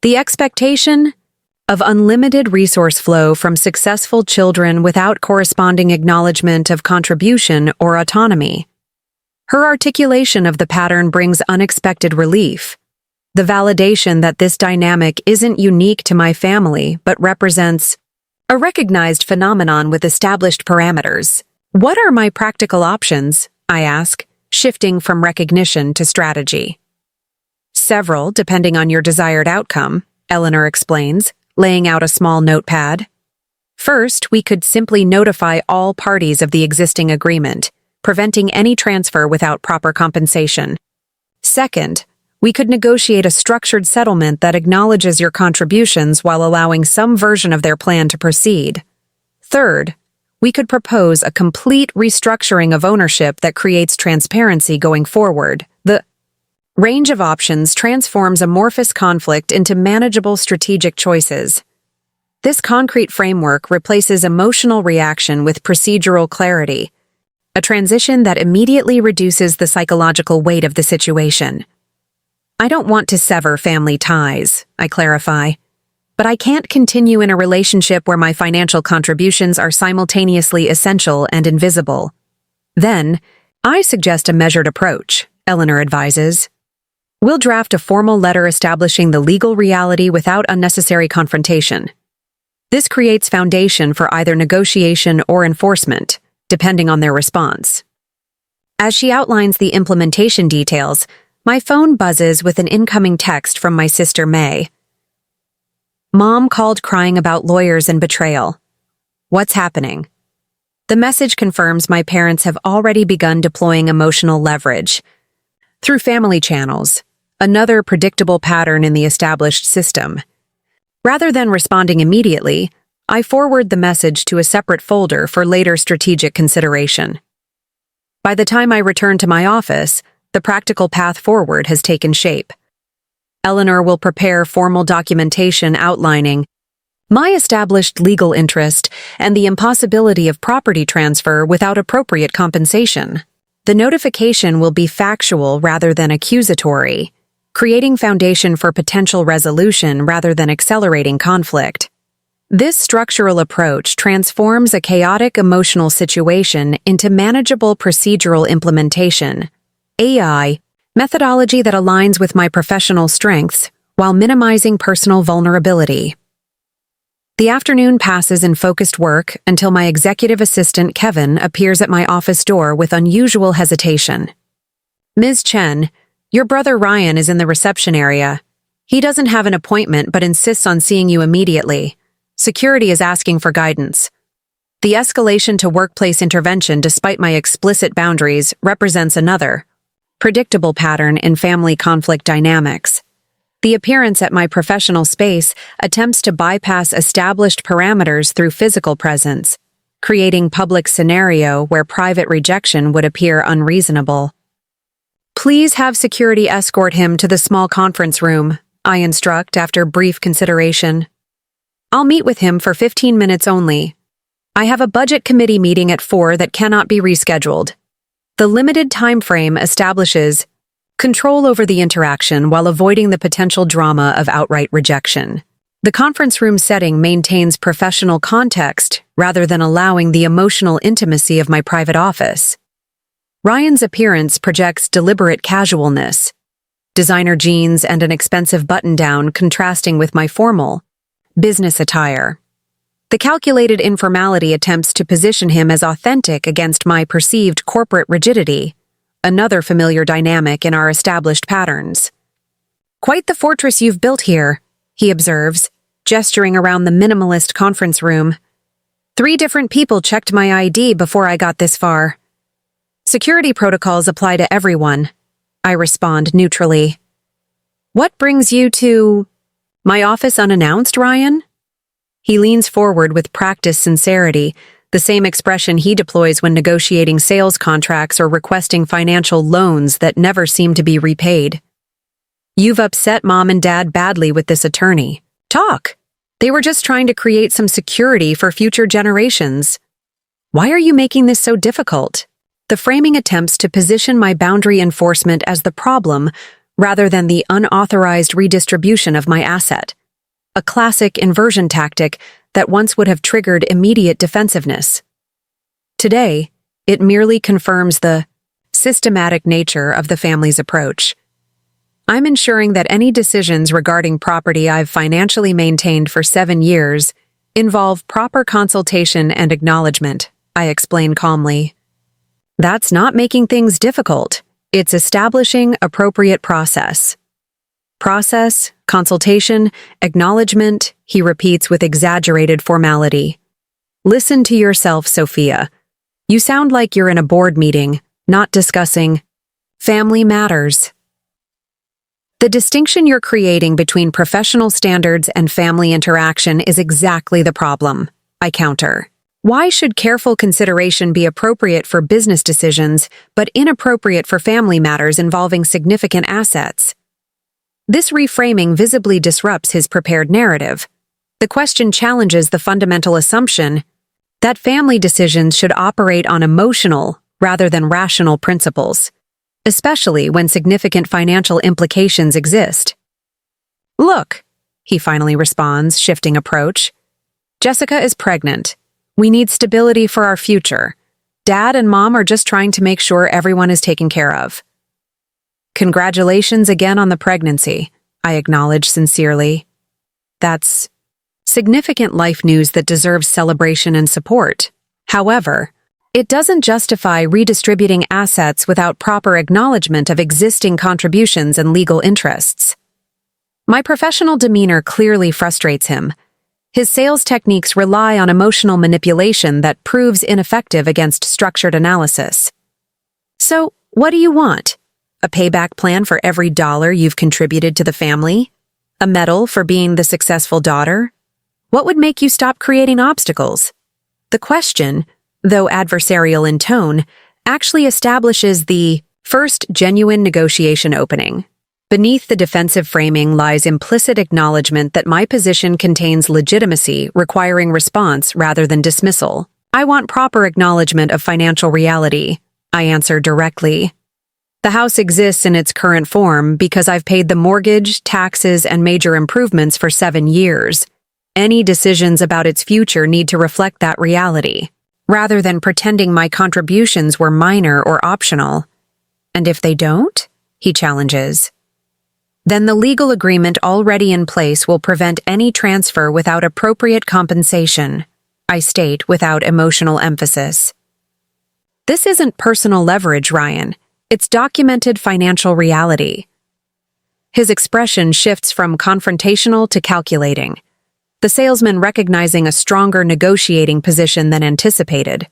The expectation of unlimited resource flow from successful children without corresponding acknowledgement of contribution or autonomy. Her articulation of the pattern brings unexpected relief. The validation that this dynamic isn't unique to my family but represents a recognized phenomenon with established parameters. What are my practical options? I ask, shifting from recognition to strategy. Several, depending on your desired outcome, Eleanor explains, laying out a small notepad. First, we could simply notify all parties of the existing agreement, preventing any transfer without proper compensation. Second, we could negotiate a structured settlement that acknowledges your contributions while allowing some version of their plan to proceed. Third, we could propose a complete restructuring of ownership that creates transparency going forward. The range of options transforms amorphous conflict into manageable strategic choices. This concrete framework replaces emotional reaction with procedural clarity, a transition that immediately reduces the psychological weight of the situation. I don't want to sever family ties, I clarify, but I can't continue in a relationship where my financial contributions are simultaneously essential and invisible. Then, I suggest a measured approach, Eleanor advises. We'll draft a formal letter establishing the legal reality without unnecessary confrontation. This creates foundation for either negotiation or enforcement, depending on their response. As she outlines the implementation details, my phone buzzes with an incoming text from my sister May. Mom called crying about lawyers and betrayal. What's happening? The message confirms my parents have already begun deploying emotional leverage. Through family channels, another predictable pattern in the established system. Rather than responding immediately, I forward the message to a separate folder for later strategic consideration. By the time I return to my office, the practical path forward has taken shape. Eleanor will prepare formal documentation outlining my established legal interest and the impossibility of property transfer without appropriate compensation. The notification will be factual rather than accusatory, creating foundation for potential resolution rather than accelerating conflict. This structural approach transforms a chaotic emotional situation into manageable procedural implementation. AI, methodology that aligns with my professional strengths while minimizing personal vulnerability. The afternoon passes in focused work until my executive assistant, Kevin, appears at my office door with unusual hesitation. "Ms. Chen, your brother Ryan is in the reception area. He doesn't have an appointment but insists on seeing you immediately. Security is asking for guidance." The escalation to workplace intervention despite my explicit boundaries represents another predictable pattern in family conflict dynamics. The appearance at my professional space attempts to bypass established parameters through physical presence, creating public scenario where private rejection would appear unreasonable. "Please have security escort him to the small conference room," I instruct after brief consideration. "I'll meet with him for 15 minutes only. I have a budget committee meeting at 4 that cannot be rescheduled." The limited time frame establishes control over the interaction while avoiding the potential drama of outright rejection. The conference room setting maintains professional context rather than allowing the emotional intimacy of my private office. Ryan's appearance projects deliberate casualness, designer jeans and an expensive button-down contrasting with my formal business attire. The calculated informality attempts to position him as authentic against my perceived corporate rigidity, another familiar dynamic in our established patterns. "Quite the fortress you've built here," he observes, gesturing around the minimalist conference room. "3 different people checked my ID before I got this far." "Security protocols apply to everyone," I respond neutrally. "What brings you to my office unannounced, Ryan?" He leans forward with practiced sincerity, the same expression he deploys when negotiating sales contracts or requesting financial loans that never seem to be repaid. "You've upset Mom and Dad badly with this attorney. Talk. They were just trying to create some security for future generations. Why are you making this so difficult?" The framing attempts to position my boundary enforcement as the problem rather than the unauthorized redistribution of my asset. A classic inversion tactic that once would have triggered immediate defensiveness. Today, it merely confirms the systematic nature of the family's approach. I'm ensuring that any decisions regarding property I've financially maintained for 7 years involve proper consultation and acknowledgement, I explain calmly. That's not making things difficult. It's establishing appropriate process. Process, consultation, acknowledgement, he repeats with exaggerated formality. Listen to yourself, Sophia. You sound like you're in a board meeting, not discussing family matters. The distinction you're creating between professional standards and family interaction is exactly the problem, I counter. Why should careful consideration be appropriate for business decisions, but inappropriate for family matters involving significant assets? This reframing visibly disrupts his prepared narrative. The question challenges the fundamental assumption that family decisions should operate on emotional rather than rational principles, especially when significant financial implications exist. "Look," he finally responds, shifting approach. "Jessica is pregnant. We need stability for our future. Dad and Mom are just trying to make sure everyone is taken care of." "Congratulations again on the pregnancy," I acknowledge sincerely. That's significant life news that deserves celebration and support. However, it doesn't justify redistributing assets without proper acknowledgement of existing contributions and legal interests. My professional demeanor clearly frustrates him. His sales techniques rely on emotional manipulation that proves ineffective against structured analysis. "So, what do you want?" A payback plan for every dollar you've contributed to the family? A medal for being the successful daughter? What would make you stop creating obstacles? The question, though adversarial in tone, actually establishes the first genuine negotiation opening. Beneath the defensive framing lies implicit acknowledgement that my position contains legitimacy requiring response rather than dismissal. I want proper acknowledgement of financial reality. I answer directly. The house exists in its current form because I've paid the mortgage, taxes, and major improvements for 7 years. Any decisions about its future need to reflect that reality, rather than pretending my contributions were minor or optional. And if they don't? He challenges. Then the legal agreement already in place will prevent any transfer without appropriate compensation, I state without emotional emphasis. This isn't personal leverage, Ryan. It's documented financial reality. His expression shifts from confrontational to calculating, the salesman recognizing a stronger negotiating position than anticipated.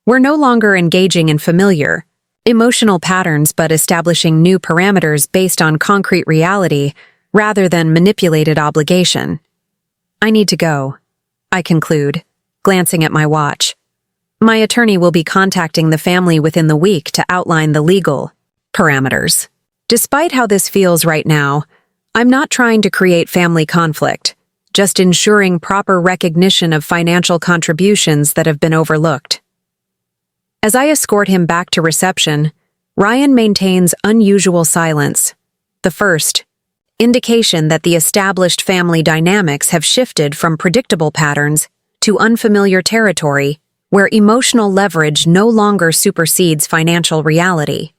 We're no longer engaging in familiar, emotional patterns but establishing new parameters based on concrete reality rather than manipulated obligation. I need to go, I conclude, glancing at my watch. My attorney will be contacting the family within the week to outline the legal parameters. Despite how this feels right now, I'm not trying to create family conflict, just ensuring proper recognition of financial contributions that have been overlooked. As I escort him back to reception, Ryan maintains unusual silence. The first indication that the established family dynamics have shifted from predictable patterns to unfamiliar territory where emotional leverage no longer supersedes financial reality.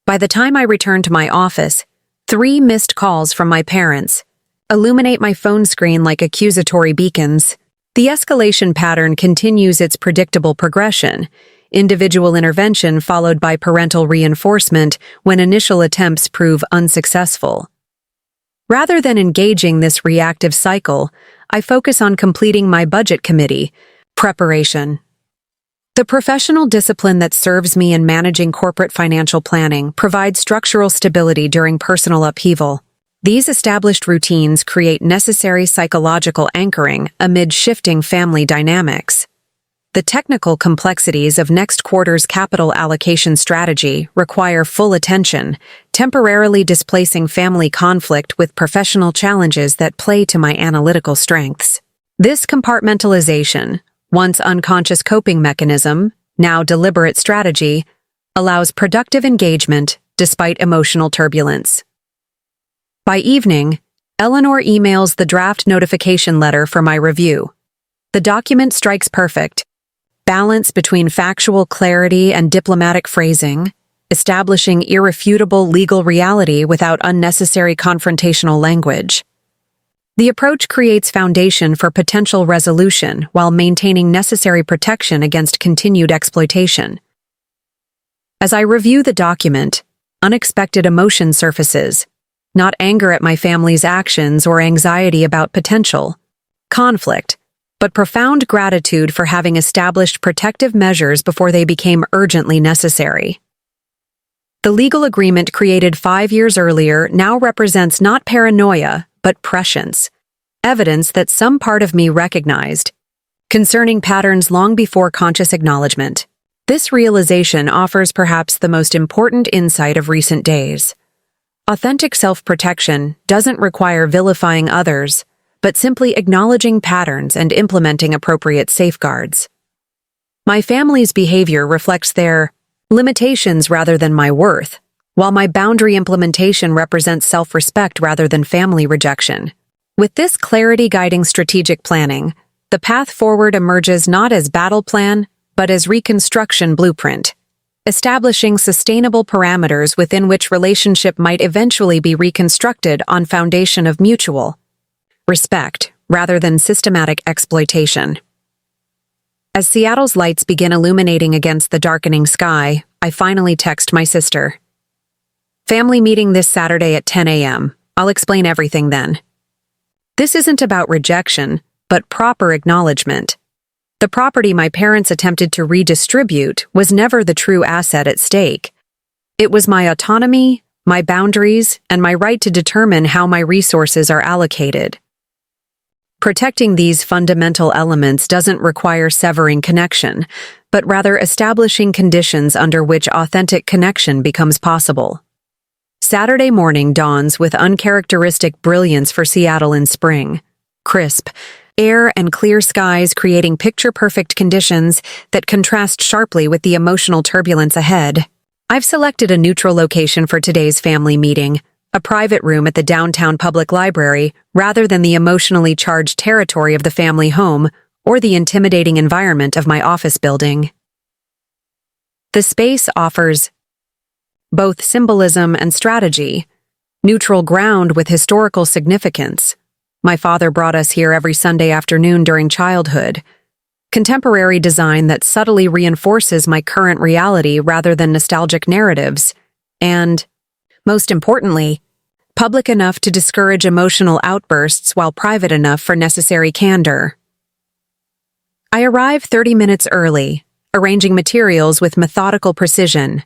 By the time I return to my office, 3 missed calls from my parents illuminate my phone screen like accusatory beacons. The escalation pattern continues its predictable progression, individual intervention followed by parental reinforcement when initial attempts prove unsuccessful. Rather than engaging this reactive cycle, I focus on completing my budget committee preparation. The professional discipline that serves me in managing corporate financial planning provides structural stability during personal upheaval. These established routines create necessary psychological anchoring amid shifting family dynamics. The technical complexities of next quarter's capital allocation strategy require full attention, temporarily displacing family conflict with professional challenges that play to my analytical strengths. This compartmentalization, once unconscious coping mechanism, now deliberate strategy, allows productive engagement despite emotional turbulence. By evening, Eleanor emails the draft notification letter for my review. The document strikes perfect. Balance between factual clarity and diplomatic phrasing, establishing irrefutable legal reality without unnecessary confrontational language. The approach creates foundation for potential resolution while maintaining necessary protection against continued exploitation. As I review the document, unexpected emotion surfaces, not anger at my family's actions or anxiety about potential conflict, but profound gratitude for having established protective measures before they became urgently necessary. The legal agreement created 5 years earlier now represents not paranoia, but prescience, evidence that some part of me recognized, concerning patterns long before conscious acknowledgement. This realization offers perhaps the most important insight of recent days. Authentic self-protection doesn't require vilifying others, but simply acknowledging patterns and implementing appropriate safeguards. My family's behavior reflects their limitations rather than my worth, while my boundary implementation represents self-respect rather than family rejection. With this clarity guiding strategic planning, the path forward emerges not as battle plan, but as reconstruction blueprint, establishing sustainable parameters within which relationship might eventually be reconstructed on foundation of mutual respect rather than systematic exploitation. As Seattle's lights begin illuminating against the darkening sky, I finally text my sister. Family meeting this Saturday at 10 a.m. I'll explain everything then. This isn't about rejection, but proper acknowledgement. The property my parents attempted to redistribute was never the true asset at stake. It was my autonomy, my boundaries, and my right to determine how my resources are allocated. Protecting these fundamental elements doesn't require severing connection, but rather establishing conditions under which authentic connection becomes possible. Saturday morning dawns with uncharacteristic brilliance for Seattle in spring. Crisp air and clear skies creating picture-perfect conditions that contrast sharply with the emotional turbulence ahead. I've selected a neutral location for today's family meeting, a private room at the downtown public library, rather than the emotionally charged territory of the family home or the intimidating environment of my office building. The space offers both symbolism and strategy, neutral ground with historical significance. My father brought us here every Sunday afternoon during childhood. Contemporary design that subtly reinforces my current reality rather than nostalgic narratives. And, most importantly, public enough to discourage emotional outbursts while private enough for necessary candor. I arrive 30 minutes early, arranging materials with methodical precision.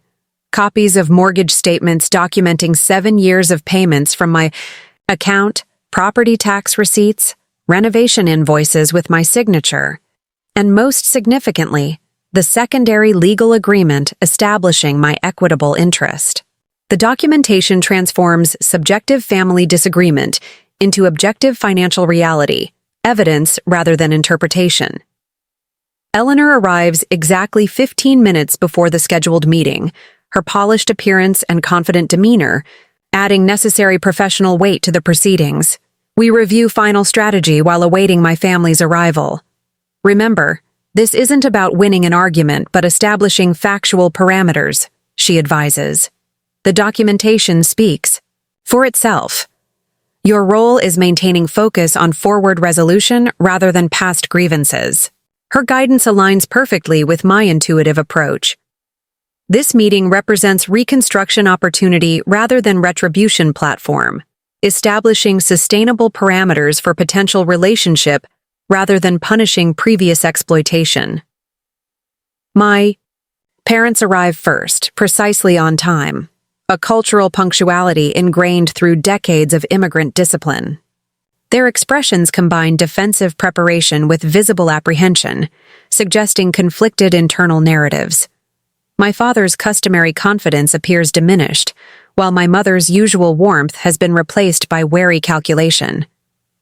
Copies of mortgage statements documenting 7 years of payments from my account, property tax receipts, renovation invoices with my signature, and most significantly, the secondary legal agreement establishing my equitable interest. The documentation transforms subjective family disagreement into objective financial reality, evidence rather than interpretation. Eleanor arrives exactly 15 minutes before the scheduled meeting, her polished appearance and confident demeanor adding necessary professional weight to the proceedings. We review final strategy while awaiting my family's arrival. Remember, this isn't about winning an argument but establishing factual parameters, she advises. The documentation speaks for itself. Your role is maintaining focus on forward resolution rather than past grievances. Her guidance aligns perfectly with my intuitive approach. This meeting represents reconstruction opportunity rather than retribution platform, establishing sustainable parameters for potential relationship rather than punishing previous exploitation. My parents arrive first, precisely on time, a cultural punctuality ingrained through decades of immigrant discipline. Their expressions combine defensive preparation with visible apprehension, suggesting conflicted internal narratives. My father's customary confidence appears diminished, while my mother's usual warmth has been replaced by wary calculation.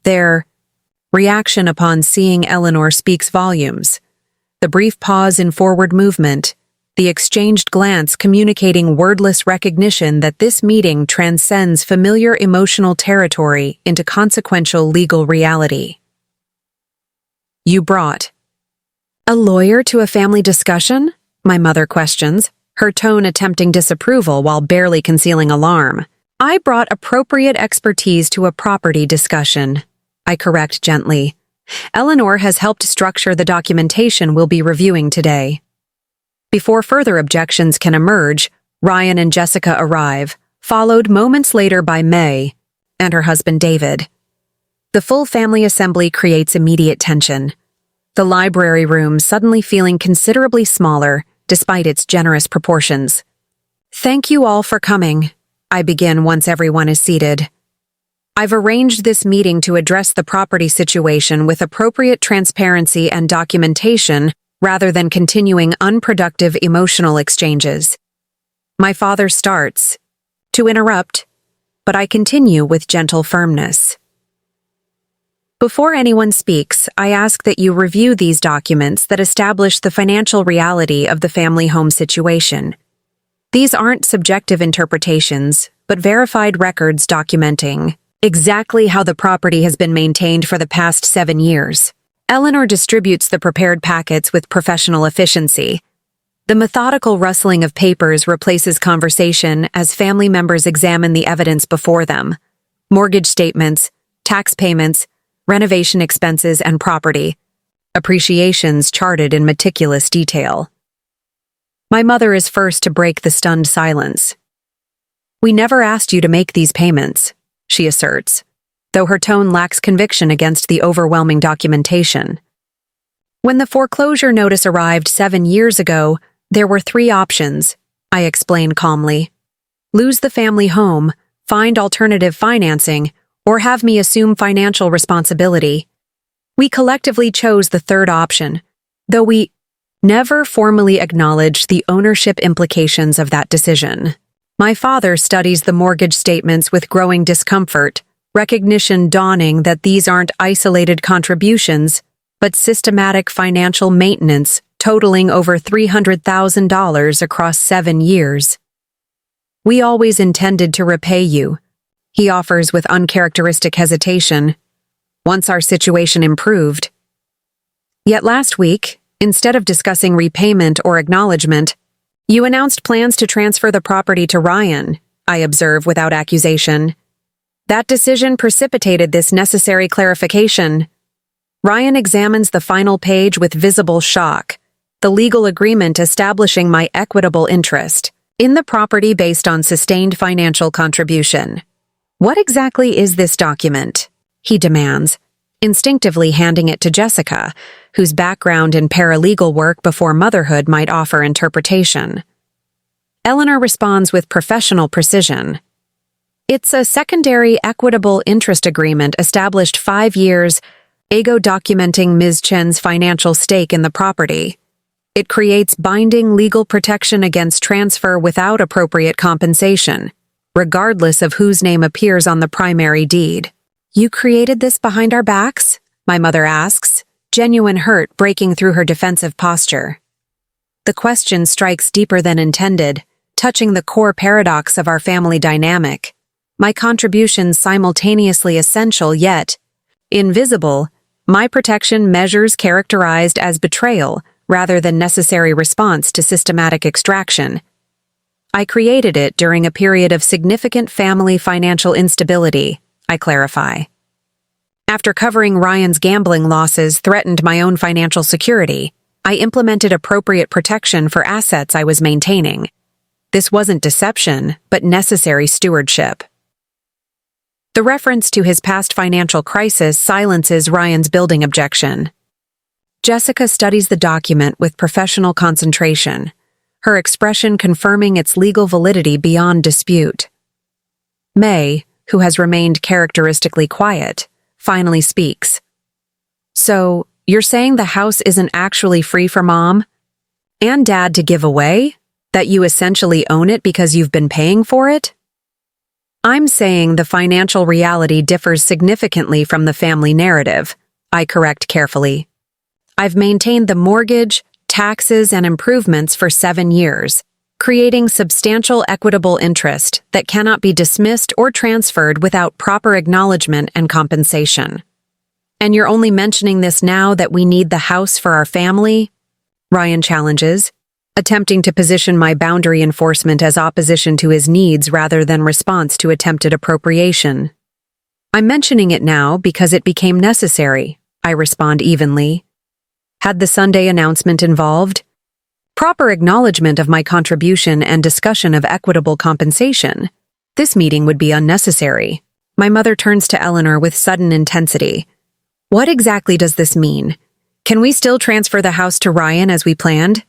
Their reaction upon seeing Eleanor speaks volumes. The brief pause in forward movement, the exchanged glance communicating wordless recognition that this meeting transcends familiar emotional territory into consequential legal reality. You brought a lawyer to a family discussion? My mother questions, her tone attempting disapproval while barely concealing alarm. I brought appropriate expertise to a property discussion, I correct gently. Eleanor has helped structure the documentation we'll be reviewing today. Before further objections can emerge, Ryan and Jessica arrive, followed moments later by May and her husband David. The full family assembly creates immediate tension, the library room suddenly feeling considerably smaller despite its generous proportions. Thank you all for coming, I begin once everyone is seated. I've arranged this meeting to address the property situation with appropriate transparency and documentation rather than continuing unproductive emotional exchanges. My father starts to interrupt, but I continue with gentle firmness. Before anyone speaks, I ask that you review these documents that establish the financial reality of the family home situation. These aren't subjective interpretations, but verified records documenting exactly how the property has been maintained for the past 7 years. Eleanor distributes the prepared packets with professional efficiency. The methodical rustling of papers replaces conversation as family members examine the evidence before them. Mortgage statements, tax payments, renovation expenses and property, appreciations charted in meticulous detail. My mother is first to break the stunned silence. We never asked you to make these payments, she asserts, though her tone lacks conviction against the overwhelming documentation. When the foreclosure notice arrived 7 years ago, there were 3 options, I explain calmly. lose the family home, find alternative financing, or have me assume financial responsibility. We collectively chose the third option, though we never formally acknowledged the ownership implications of that decision. My father studies the mortgage statements with growing discomfort, recognition dawning that these aren't isolated contributions, but systematic financial maintenance totaling over $300,000 across 7 years. We always intended to repay you, he offers with uncharacteristic hesitation, once our situation improved. Yet last week, instead of discussing repayment or acknowledgement, you announced plans to transfer the property to Ryan, I observe without accusation. That decision precipitated this necessary clarification. Ryan examines the final page with visible shock, the legal agreement establishing my equitable interest in the property based on sustained financial contribution. What exactly is this document? He demands, instinctively handing it to Jessica, whose background in paralegal work before motherhood might offer interpretation. Eleanor responds with professional precision. It's a secondary equitable interest agreement established 5 years ago documenting Ms. Chen's financial stake in the property. It creates binding legal protection against transfer without appropriate compensation, regardless of whose name appears on the primary deed. You created this behind our backs? My mother asks, genuine hurt breaking through her defensive posture. The question strikes deeper than intended, touching the core paradox of our family dynamic. My contributions simultaneously essential yet invisible, my protection measures characterized as betrayal rather than necessary response to systematic extraction. I created it during a period of significant family financial instability, I clarify. After covering Ryan's gambling losses threatened my own financial security, I implemented appropriate protection for assets I was maintaining. This wasn't deception, but necessary stewardship. The reference to his past financial crisis silences Ryan's building objection. Jessica studies the document with professional concentration, her expression confirming its legal validity beyond dispute. May, who has remained characteristically quiet, finally speaks. So, you're saying the house isn't actually free for Mom and Dad to give away? That you essentially own it because you've been paying for it? I'm saying the financial reality differs significantly from the family narrative, I correct carefully. I've maintained the mortgage, taxes, and improvements for 7 years, creating substantial equitable interest that cannot be dismissed or transferred without proper acknowledgement and compensation. And you're only mentioning this now that we need the house for our family? Ryan challenges, attempting to position my boundary enforcement as opposition to his needs rather than response to attempted appropriation. I'm mentioning it now because it became necessary, I respond evenly. Had the Sunday announcement involved proper acknowledgement of my contribution and discussion of equitable compensation, this meeting would be unnecessary. My mother turns to Eleanor with sudden intensity. What exactly does this mean? Can we still transfer the house to Ryan as we planned?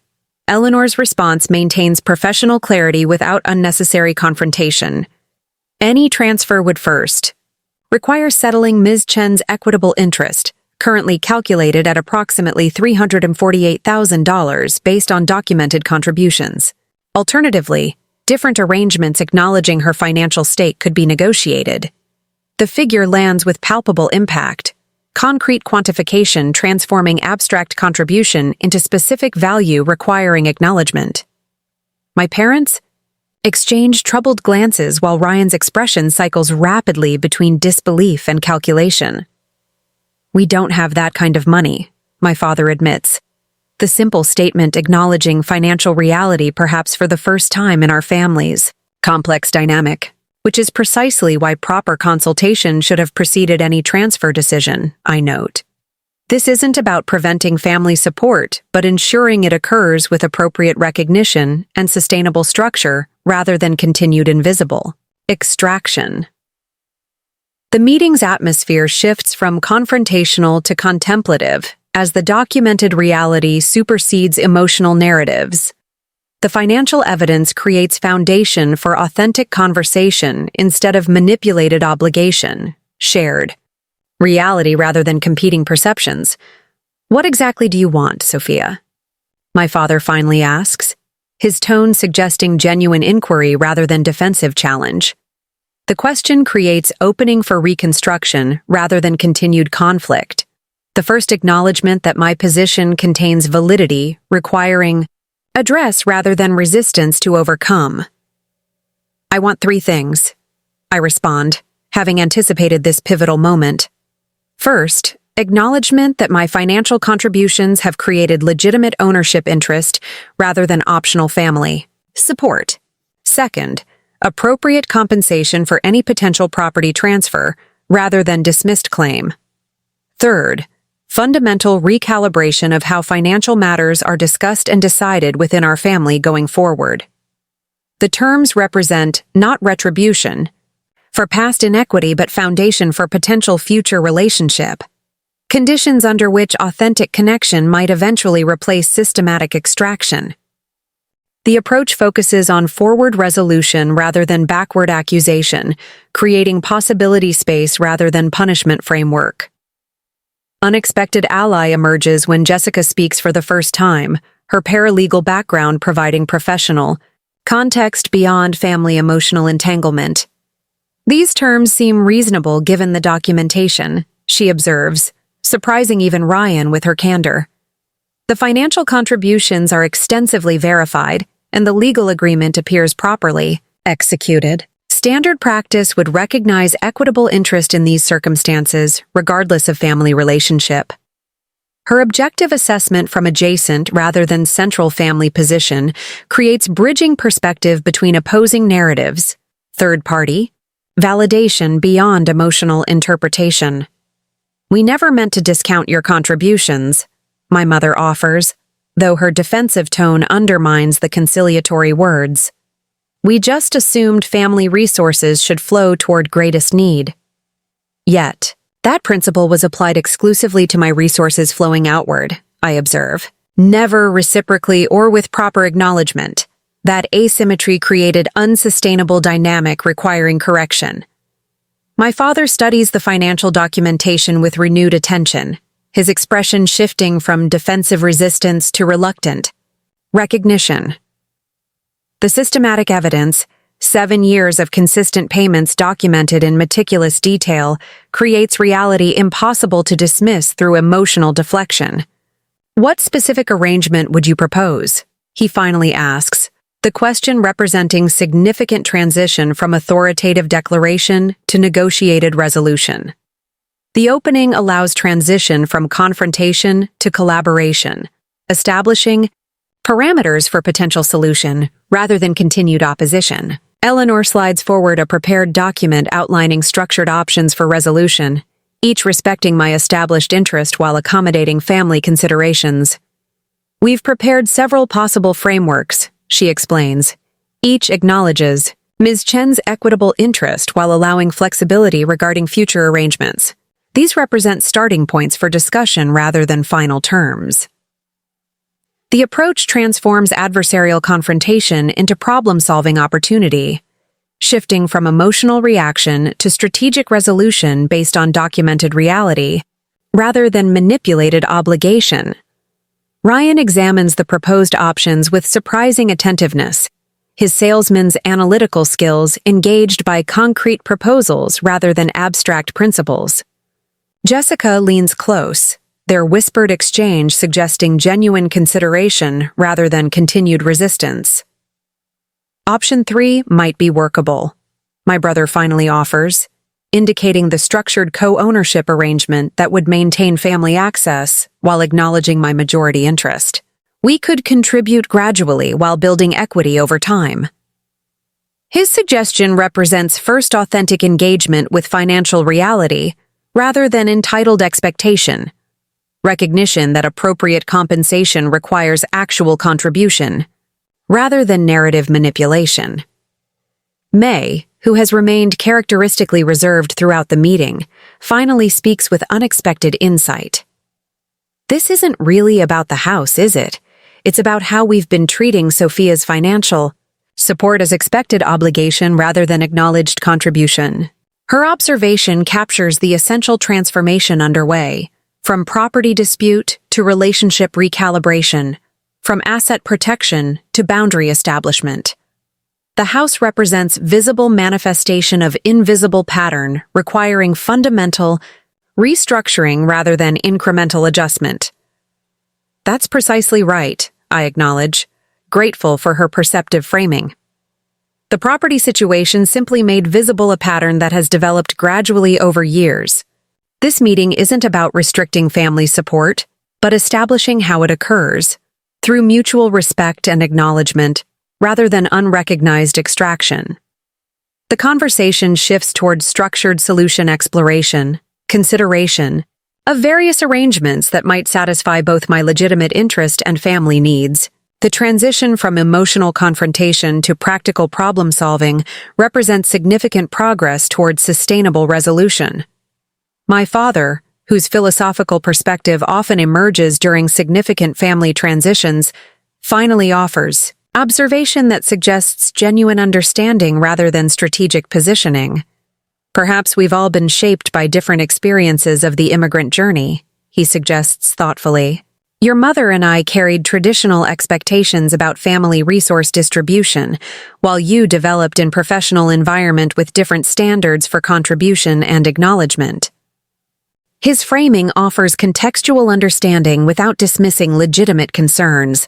Eleanor's response maintains professional clarity without unnecessary confrontation. Any transfer would first require settling Ms. Chen's equitable interest, currently calculated at approximately $348,000 based on documented contributions. Alternatively, different arrangements acknowledging her financial stake could be negotiated. The figure lands with palpable impact, concrete quantification transforming abstract contribution into specific value requiring acknowledgement. My parents exchange troubled glances while Ryan's expression cycles rapidly between disbelief and calculation. We don't have that kind of money, my father admits. The simple statement acknowledging financial reality perhaps for the first time in our family's complex dynamic, which is precisely why proper consultation should have preceded any transfer decision, I note. This isn't about preventing family support, but ensuring it occurs with appropriate recognition and sustainable structure rather than continued invisible extraction. The meeting's atmosphere shifts from confrontational to contemplative as the documented reality supersedes emotional narratives. The financial evidence creates foundation for authentic conversation instead of manipulated obligation, shared reality rather than competing perceptions. What exactly do you want, Sophia? My father finally asks, his tone suggesting genuine inquiry rather than defensive challenge. The question creates opening for reconstruction rather than continued conflict. The first acknowledgement that my position contains validity, requiring address rather than resistance to overcome. I want 3 things, I respond, having anticipated this pivotal moment. First, acknowledgement that my financial contributions have created legitimate ownership interest rather than optional family support. Second, appropriate compensation for any potential property transfer rather than dismissed claim. Third, fundamental recalibration of how financial matters are discussed and decided within our family going forward. The terms represent not retribution for past inequity but foundation for potential future relationship. Conditions under which authentic connection might eventually replace systematic extraction. The approach focuses on forward resolution rather than backward accusation, creating possibility space rather than punishment framework. Unexpected ally emerges when Jessica speaks for the first time, her paralegal background providing professional context beyond family emotional entanglement. These terms seem reasonable given the documentation, she observes, surprising even Ryan with her candor. The financial contributions are extensively verified, and the legal agreement appears properly executed. Standard practice would recognize equitable interest in these circumstances, regardless of family relationship. Her objective assessment from adjacent rather than central family position creates bridging perspective between opposing narratives, third party, validation beyond emotional interpretation. We never meant to discount your contributions, my mother offers, though her defensive tone undermines the conciliatory words. We just assumed family resources should flow toward greatest need. Yet, that principle was applied exclusively to my resources flowing outward, I observe, never reciprocally or with proper acknowledgement. That asymmetry created unsustainable dynamic requiring correction. My father studies the financial documentation with renewed attention, his expression shifting from defensive resistance to reluctant recognition. The systematic evidence, 7 years of consistent payments documented in meticulous detail, creates reality impossible to dismiss through emotional deflection. What specific arrangement would you propose? He finally asks, the question representing significant transition from authoritative declaration to negotiated resolution. The opening allows transition from confrontation to collaboration, establishing parameters for potential solution rather than continued opposition. Eleanor slides forward a prepared document outlining structured options for resolution, each respecting my established interest while accommodating family considerations. We've prepared several possible frameworks, she explains. Each acknowledges Ms. Chen's equitable interest while allowing flexibility regarding future arrangements. These represent starting points for discussion rather than final terms. The approach transforms adversarial confrontation into problem-solving opportunity, shifting from emotional reaction to strategic resolution based on documented reality, rather than manipulated obligation. Ryan examines the proposed options with surprising attentiveness, his salesman's analytical skills engaged by concrete proposals rather than abstract principles. Jessica leans close, their whispered exchange suggesting genuine consideration rather than continued resistance. Option 3 might be workable, my brother finally offers, indicating the structured co-ownership arrangement that would maintain family access while acknowledging my majority interest. We could contribute gradually while building equity over time. His suggestion represents first authentic engagement with financial reality rather than entitled expectation, recognition that appropriate compensation requires actual contribution, rather than narrative manipulation. May, who has remained characteristically reserved throughout the meeting, finally speaks with unexpected insight. This isn't really about the house, is it? It's about how we've been treating Sophia's financial support as expected obligation rather than acknowledged contribution. Her observation captures the essential transformation underway, from property dispute to relationship recalibration, from asset protection to boundary establishment. The house represents visible manifestation of invisible pattern requiring fundamental restructuring rather than incremental adjustment. That's precisely right, I acknowledge, grateful for her perceptive framing. The property situation simply made visible a pattern that has developed gradually over years. This meeting isn't about restricting family support, but establishing how it occurs, through mutual respect and acknowledgement, rather than unrecognized extraction. The conversation shifts toward structured solution exploration, consideration, of various arrangements that might satisfy both my legitimate interest and family needs. The transition from emotional confrontation to practical problem-solving represents significant progress toward sustainable resolution. My father, whose philosophical perspective often emerges during significant family transitions, finally offers observation that suggests genuine understanding rather than strategic positioning. Perhaps we've all been shaped by different experiences of the immigrant journey, he suggests thoughtfully. Your mother and I carried traditional expectations about family resource distribution, while you developed in professional environment with different standards for contribution and acknowledgement. His framing offers contextual understanding without dismissing legitimate concerns,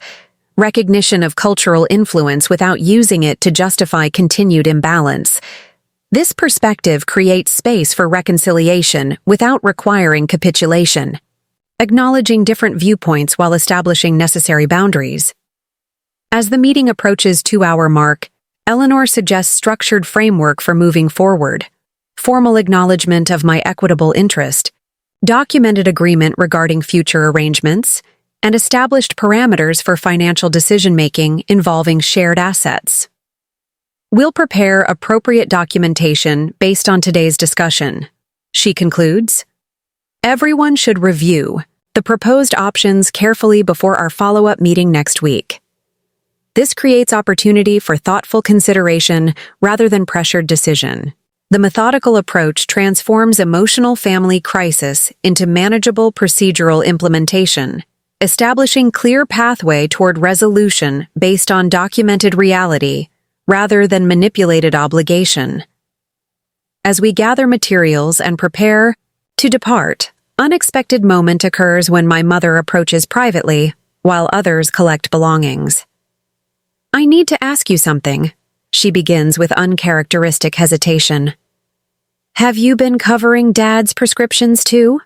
recognition of cultural influence without using it to justify continued imbalance. This perspective creates space for reconciliation without requiring capitulation, acknowledging different viewpoints while establishing necessary boundaries. As the meeting approaches 2-hour mark, Eleanor suggests structured framework for moving forward, formal acknowledgement of my equitable interest, documented agreement regarding future arrangements, and established parameters for financial decision-making involving shared assets. We'll prepare appropriate documentation based on today's discussion, she concludes. Everyone should review the proposed options carefully before our follow-up meeting next week. This creates opportunity for thoughtful consideration rather than pressured decision. The methodical approach transforms emotional family crisis into manageable procedural implementation, establishing clear pathway toward resolution based on documented reality rather than manipulated obligation. As we gather materials and prepare to depart, unexpected moment occurs when my mother approaches privately while others collect belongings. I need to ask you something, she begins with uncharacteristic hesitation. Have you been covering Dad's prescriptions too?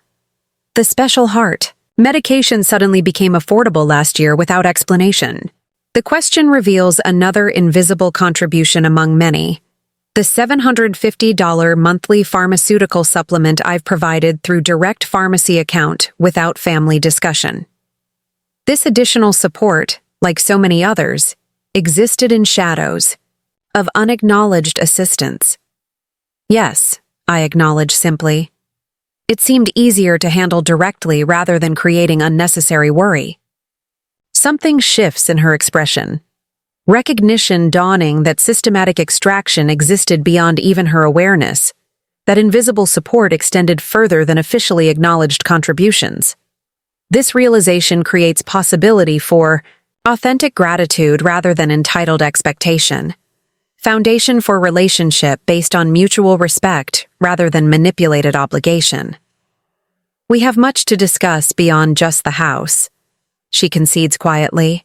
The special heart medication suddenly became affordable last year without explanation. The question reveals another invisible contribution among many. The $750 monthly pharmaceutical supplement I've provided through direct pharmacy account without family discussion. This additional support, like so many others, existed in shadows of unacknowledged assistance. Yes, I acknowledge simply. It seemed easier to handle directly rather than creating unnecessary worry. Something shifts in her expression. Recognition dawning that systematic extraction existed beyond even her awareness, that invisible support extended further than officially acknowledged contributions. This realization creates possibility for authentic gratitude rather than entitled expectation, foundation for relationship based on mutual respect rather than manipulated obligation. We have much to discuss beyond just the house, she concedes quietly.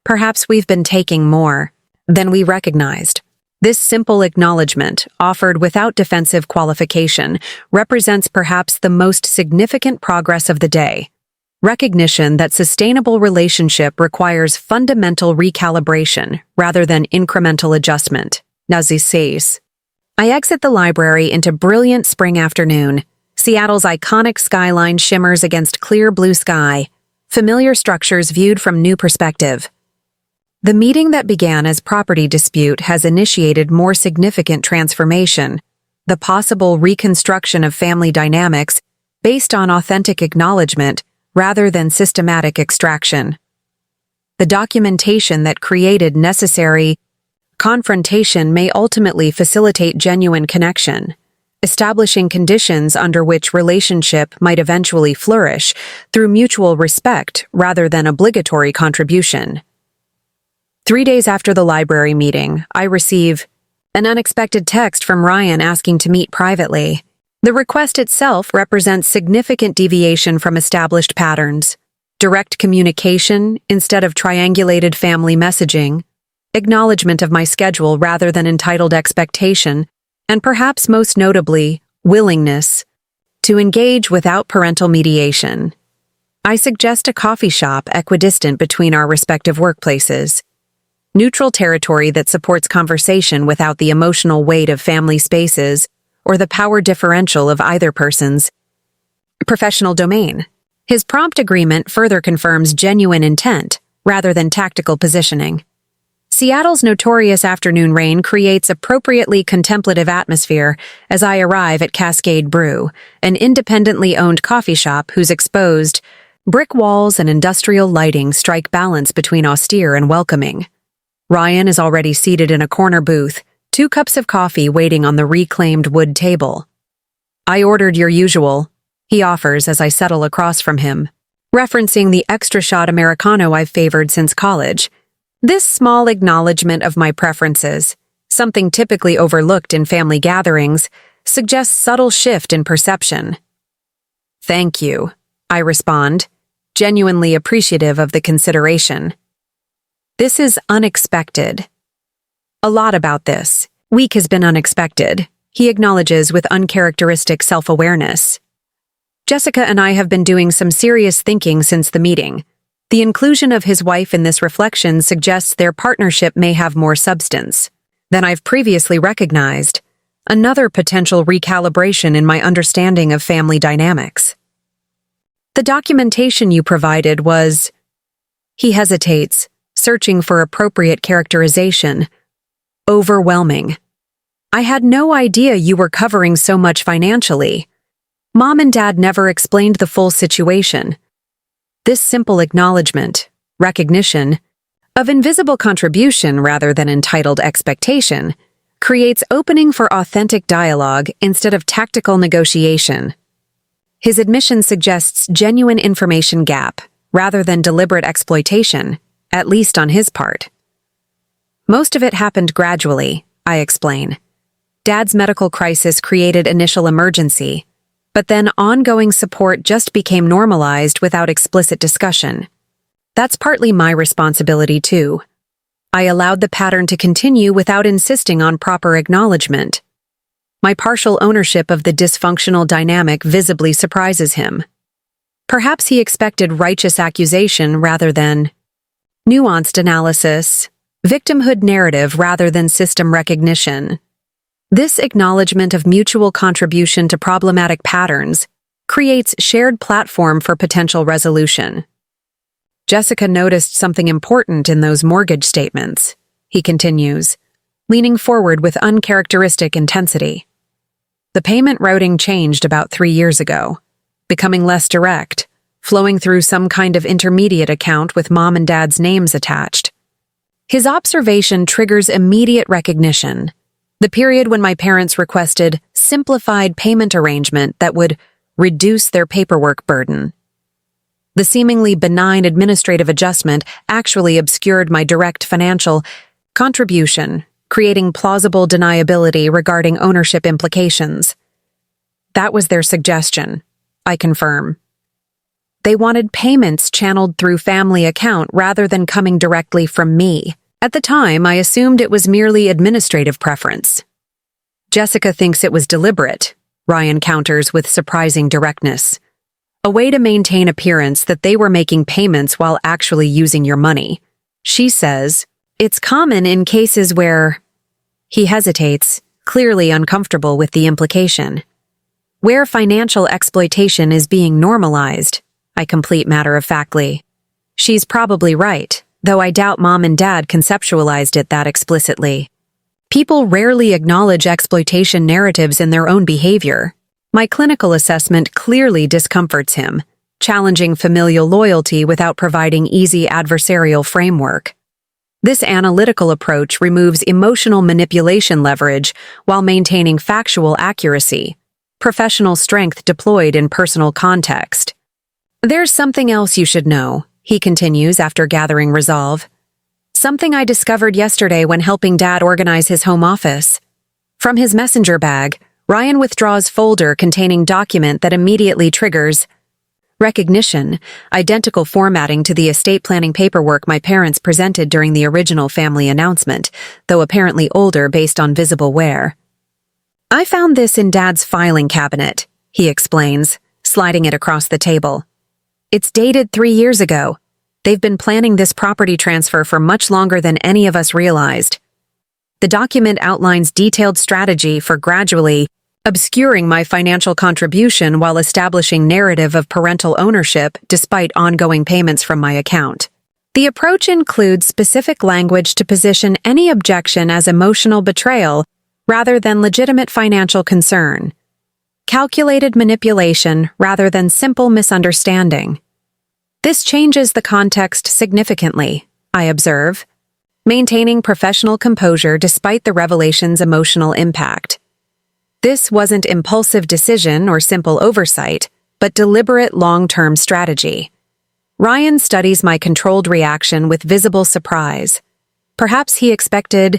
Perhaps we've been taking more than we recognized. This simple acknowledgement, offered without defensive qualification, represents perhaps the most significant progress of the day. Recognition that sustainable relationship requires fundamental recalibration rather than incremental adjustment. Nazi says. I exit the library into brilliant spring afternoon. Seattle's iconic skyline shimmers against clear blue sky, familiar structures viewed from new perspective. The meeting that began as property dispute has initiated more significant transformation, the possible reconstruction of family dynamics based on authentic acknowledgement rather than systematic extraction. The documentation that created necessary confrontation may ultimately facilitate genuine connection, establishing conditions under which relationship might eventually flourish through mutual respect rather than obligatory contribution. 3 days after the library meeting, I receive an unexpected text from Ryan asking to meet privately. The request itself represents significant deviation from established patterns: direct communication instead of triangulated family messaging, acknowledgement of my schedule rather than entitled expectation, and perhaps most notably, willingness to engage without parental mediation. I suggest a coffee shop equidistant between our respective workplaces. Neutral territory that supports conversation without the emotional weight of family spaces or the power differential of either person's professional domain. His prompt agreement further confirms genuine intent rather than tactical positioning. Seattle's notorious afternoon rain creates appropriately contemplative atmosphere as I arrive at Cascade Brew, an independently owned coffee shop whose exposed brick walls and industrial lighting strike balance between austere and welcoming. Ryan is already seated in a corner booth, 2 cups of coffee waiting on the reclaimed wood table. "I ordered your usual," he offers as I settle across from him, referencing the extra shot Americano I've favored since college. This small acknowledgement of my preferences, something typically overlooked in family gatherings, suggests subtle shift in perception. "Thank you," I respond, genuinely appreciative of the consideration. "This is unexpected." "A lot about this week has been unexpected," he acknowledges with uncharacteristic self-awareness. "Jessica and I have been doing some serious thinking since the meeting. The inclusion of his wife in this reflection suggests their partnership may have more substance than I've previously recognized, another potential recalibration in my understanding of family dynamics. The documentation you provided was..." He hesitates, searching for appropriate characterization. "Overwhelming. I had no idea you were covering so much financially. Mom and Dad never explained the full situation." This simple acknowledgement, recognition, of invisible contribution rather than entitled expectation, creates opening for authentic dialogue instead of tactical negotiation. His admission suggests genuine information gap rather than deliberate exploitation, at least on his part. "Most of it happened gradually," I explain. "Dad's medical crisis created initial emergency, but then ongoing support just became normalized without explicit discussion. That's partly my responsibility too. I allowed the pattern to continue without insisting on proper acknowledgement. My partial ownership of the dysfunctional dynamic visibly surprises him. Perhaps he expected righteous accusation rather than nuanced analysis, victimhood narrative rather than system recognition. This acknowledgement of mutual contribution to problematic patterns creates shared platform for potential resolution." "Jessica noticed something important in those mortgage statements," he continues, leaning forward with uncharacteristic intensity. "The payment routing changed about 3 years ago, becoming less direct, flowing through some kind of intermediate account with Mom and Dad's names attached. His observation triggers immediate recognition. The period when my parents requested simplified payment arrangement that would reduce their paperwork burden. The seemingly benign administrative adjustment actually obscured my direct financial contribution, creating plausible deniability regarding ownership implications. That was their suggestion, I confirm. They wanted payments channeled through family account rather than coming directly from me. At the time, I assumed it was merely administrative preference. Jessica thinks it was deliberate, Ryan counters with surprising directness. A way to maintain appearance that they were making payments while actually using your money. She says, it's common in cases where... He hesitates, clearly uncomfortable with the implication. Where financial exploitation is being normalized, I complete matter-of-factly. She's probably right, though I doubt Mom and Dad conceptualized it that explicitly. People rarely acknowledge exploitation narratives in their own behavior. My clinical assessment clearly discomforts him. challenging familial loyalty without providing easy adversarial framework. This analytical approach removes emotional manipulation leverage while maintaining factual accuracy, professional strength deployed in personal context. There's something else you should know, he continues after gathering resolve. Something I discovered yesterday when helping Dad organize his home office. From his messenger bag, Ryan withdraws folder containing document that immediately triggers recognition, identical formatting to the estate planning paperwork my parents presented during the original family announcement, though apparently older based on visible wear. I found this in Dad's filing cabinet, he explains, sliding it across the table. It's dated 3 years ago. They've been planning this property transfer for much longer than any of us realized. The document outlines detailed strategy for gradually obscuring my financial contribution while establishing narrative of parental ownership despite ongoing payments from my account. The approach includes specific language to position any objection as emotional betrayal rather than legitimate financial concern. Calculated manipulation rather than simple misunderstanding. This changes the context significantly, I observe, maintaining professional composure despite the revelation's emotional impact. This wasn't impulsive decision or simple oversight, but deliberate long-term strategy. Ryan studies my controlled reaction with visible surprise. Perhaps he expected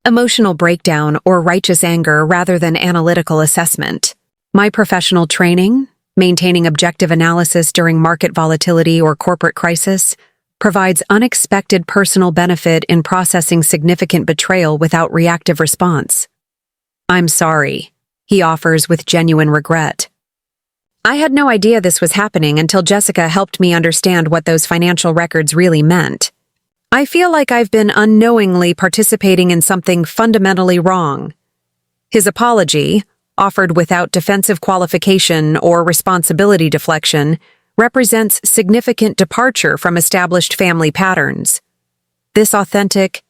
emotional breakdown or righteous anger rather than analytical assessment. My professional training, maintaining objective analysis during market volatility or corporate crisis, provides unexpected personal benefit in processing significant betrayal without reactive response. I'm sorry, he offers with genuine regret. I had no idea this was happening until Jessica helped me understand what those financial records really meant. I feel like I've been unknowingly participating in something fundamentally wrong. His apology, offered without defensive qualification or responsibility deflection, represents significant departure from established family patterns. This authentic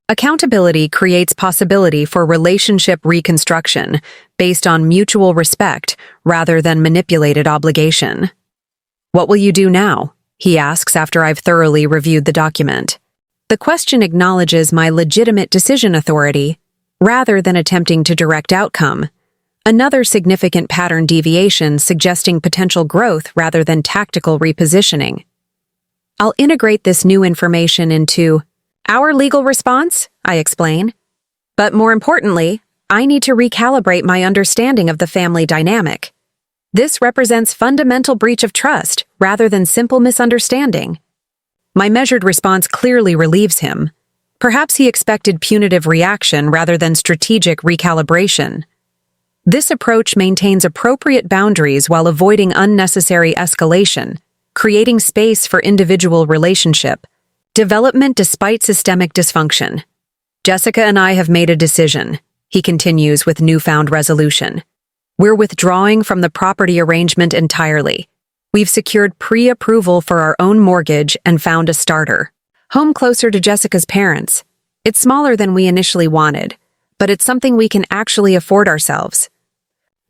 accountability creates possibility for relationship reconstruction based on mutual respect rather than manipulated obligation. What will you do now? He asks after I've thoroughly reviewed the document. The question acknowledges my legitimate decision authority rather than attempting to direct outcome. Another significant pattern deviation suggesting potential growth rather than tactical repositioning. I'll integrate this new information into our legal response, I explain. But more importantly, I need to recalibrate my understanding of the family dynamic. This represents fundamental breach of trust rather than simple misunderstanding. My measured response clearly relieves him. Perhaps he expected punitive reaction rather than strategic recalibration. This approach maintains appropriate boundaries while avoiding unnecessary escalation, creating space for individual relationship. Development despite systemic dysfunction. Jessica and I have made a decision, he continues with newfound resolution. We're withdrawing from the property arrangement entirely. We've secured pre-approval for our own mortgage and found a starter. Home closer to Jessica's parents. It's smaller than we initially wanted, but it's something we can actually afford ourselves.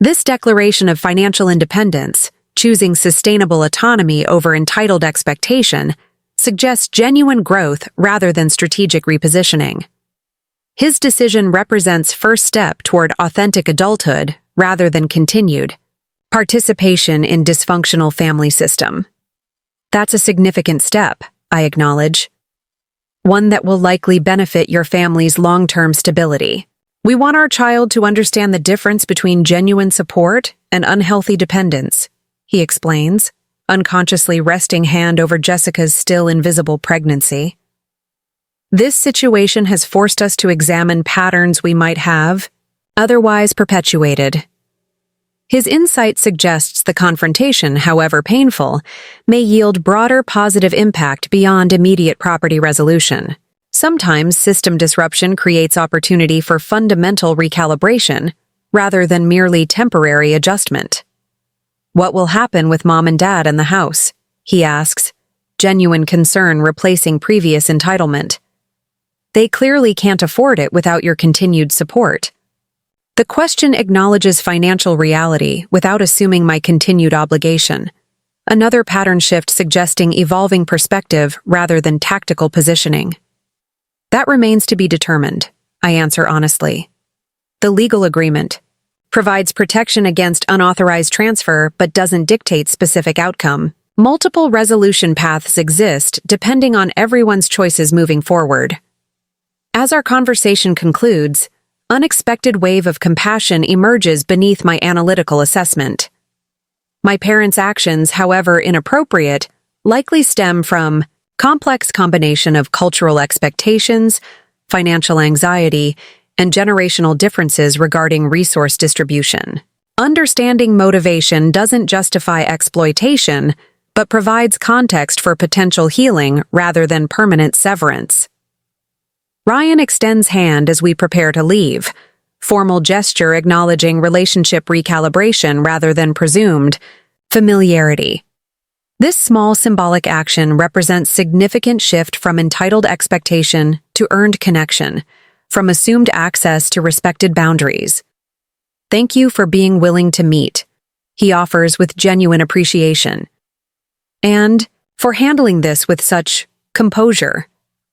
This declaration of financial independence, choosing sustainable autonomy over entitled expectation, suggests genuine growth rather than strategic repositioning. His decision represents first step toward authentic adulthood rather than continued participation in dysfunctional family system. That's a significant step, I acknowledge. One that will likely benefit your family's long-term stability. We want our child to understand the difference between genuine support and unhealthy dependence, he explains, unconsciously resting hand over Jessica's still invisible pregnancy. This situation has forced us to examine patterns we might have otherwise perpetuated. His insight suggests the confrontation, however painful, may yield broader positive impact beyond immediate property resolution. Sometimes system disruption creates opportunity for fundamental recalibration rather than merely temporary adjustment. What will happen with Mom and Dad in the house? He asks, genuine concern replacing previous entitlement. They clearly can't afford it without your continued support. The question acknowledges financial reality without assuming my continued obligation. another pattern shift suggesting evolving perspective rather than tactical positioning. That remains to be determined, I answer honestly. The legal agreement provides protection against unauthorized transfer but doesn't dictate specific outcome. Multiple resolution paths exist depending on everyone's choices moving forward. As our conversation concludes, unexpected wave of compassion emerges beneath my analytical assessment. My parents' actions, however inappropriate, likely stem from complex combination of cultural expectations, financial anxiety, and generational differences regarding resource distribution. Understanding motivation doesn't justify exploitation, but provides context for potential healing rather than permanent severance. Ryan extends hand as we prepare to leave, formal gesture acknowledging relationship recalibration rather than presumed familiarity. This small symbolic action represents significant shift from entitled expectation to earned connection, from assumed access to respected boundaries. Thank you for being willing to meet, he offers with genuine appreciation. And for handling this with such composure.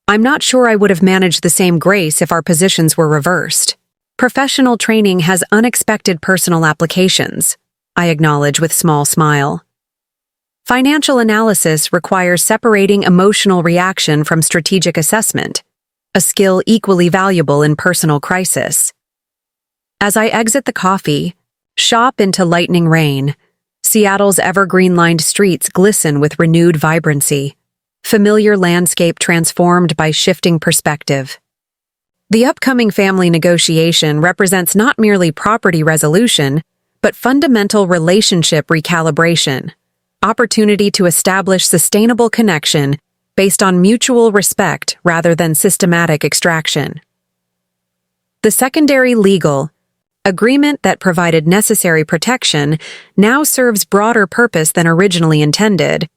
I'm not sure I would have managed the same grace if our positions were reversed. Professional training has unexpected personal applications, I acknowledge with small smile. Financial analysis requires separating emotional reaction from strategic assessment, a skill equally valuable in personal crisis. As I exit the coffee shop into lightning rain, Seattle's evergreen-lined streets glisten with renewed vibrancy, familiar landscape transformed by shifting perspective. The upcoming family negotiation represents not merely property resolution, but fundamental relationship recalibration, opportunity to establish sustainable connection based on mutual respect rather than systematic extraction. The secondary legal agreement that provided necessary protection now serves broader purpose than originally intended,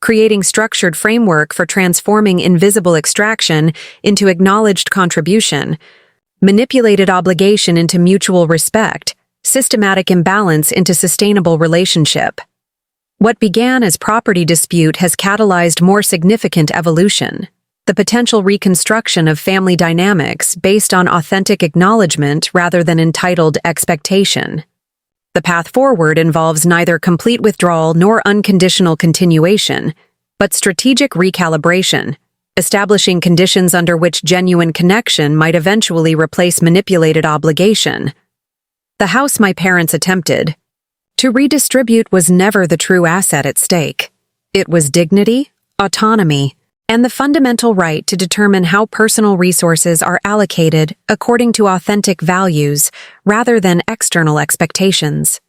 creating structured framework for transforming invisible extraction into acknowledged contribution, manipulated obligation into mutual respect, systematic imbalance into sustainable relationship. What began as property dispute has catalyzed more significant evolution, the potential reconstruction of family dynamics based on authentic acknowledgement rather than entitled expectation. The path forward involves neither complete withdrawal nor unconditional continuation, but strategic recalibration, establishing conditions under which genuine connection might eventually replace manipulated obligation. The house my parents attempted to redistribute was never the true asset at stake. It was dignity, autonomy, and the fundamental right to determine how personal resources are allocated according to authentic values rather than external expectations.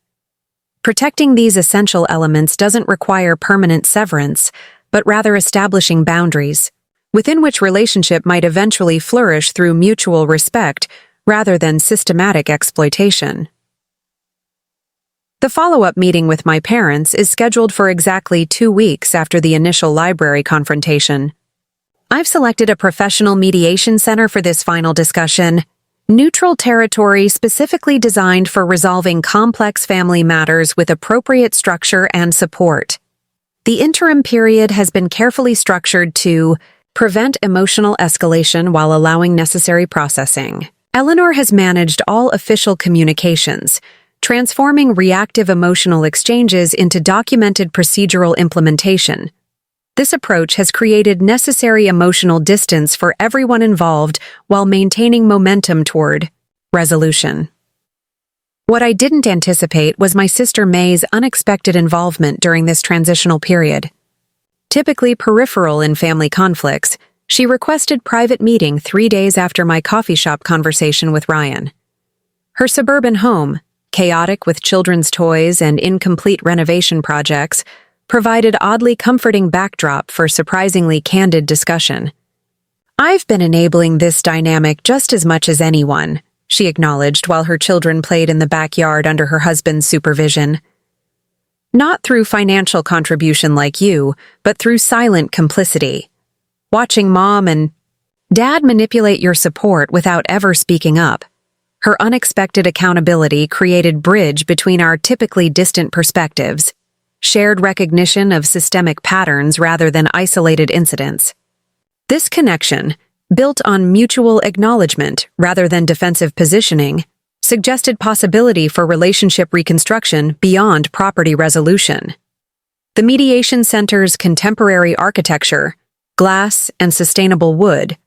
Protecting these essential elements doesn't require permanent severance, but rather establishing boundaries, within which relationship might eventually flourish through mutual respect rather than systematic exploitation. The follow-up meeting with my parents is scheduled for exactly 2 weeks after the initial library confrontation. I've selected a professional mediation center for this final discussion, neutral territory specifically designed for resolving complex family matters with appropriate structure and support. The interim period has been carefully structured to prevent emotional escalation while allowing necessary processing. Eleanor has managed all official communications, transforming reactive emotional exchanges into documented procedural implementation. This approach has created necessary emotional distance for everyone involved while maintaining momentum toward resolution. What I didn't anticipate was my sister May's unexpected involvement during this transitional period. Typically peripheral in family conflicts, she requested private meeting 3 days after my coffee shop conversation with Ryan. Her suburban home, chaotic with children's toys and incomplete renovation projects, provided oddly comforting backdrop for surprisingly candid discussion. I've been enabling this dynamic just as much as anyone, she acknowledged while her children played in the backyard under her husband's supervision. Not through financial contribution like you, but through silent complicity. Watching Mom and Dad manipulate your support without ever speaking up. Her unexpected accountability created bridge between our typically distant perspectives, shared recognition of systemic patterns rather than isolated incidents. This connection, built on mutual acknowledgement rather than defensive positioning, suggested possibility for relationship reconstruction beyond property resolution. The mediation center's contemporary architecture, glass and sustainable wood,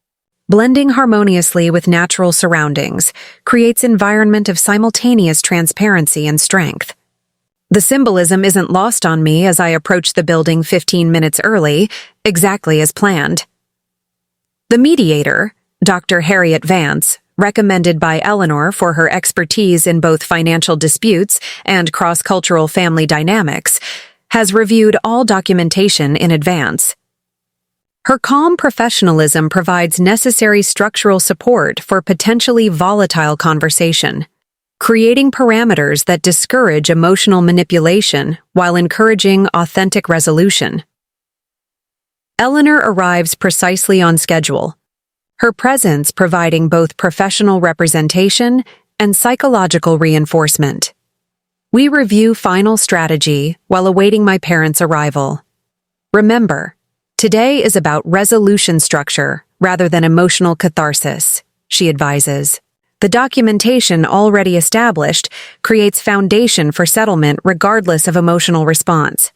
blending harmoniously with natural surroundings, creates an environment of simultaneous transparency and strength. The symbolism isn't lost on me as I approach the building 15 minutes early, exactly as planned. The mediator, Dr. Harriet Vance, recommended by Eleanor for her expertise in both financial disputes and cross-cultural family dynamics, has reviewed all documentation in advance. Her calm professionalism provides necessary structural support for potentially volatile conversation, creating parameters that discourage emotional manipulation while encouraging authentic resolution. Eleanor arrives precisely on schedule, her presence providing both professional representation and psychological reinforcement. We review final strategy while awaiting my parents' arrival. Remember, today is about resolution structure rather than emotional catharsis, she advises. The documentation already established creates foundation for settlement regardless of emotional response.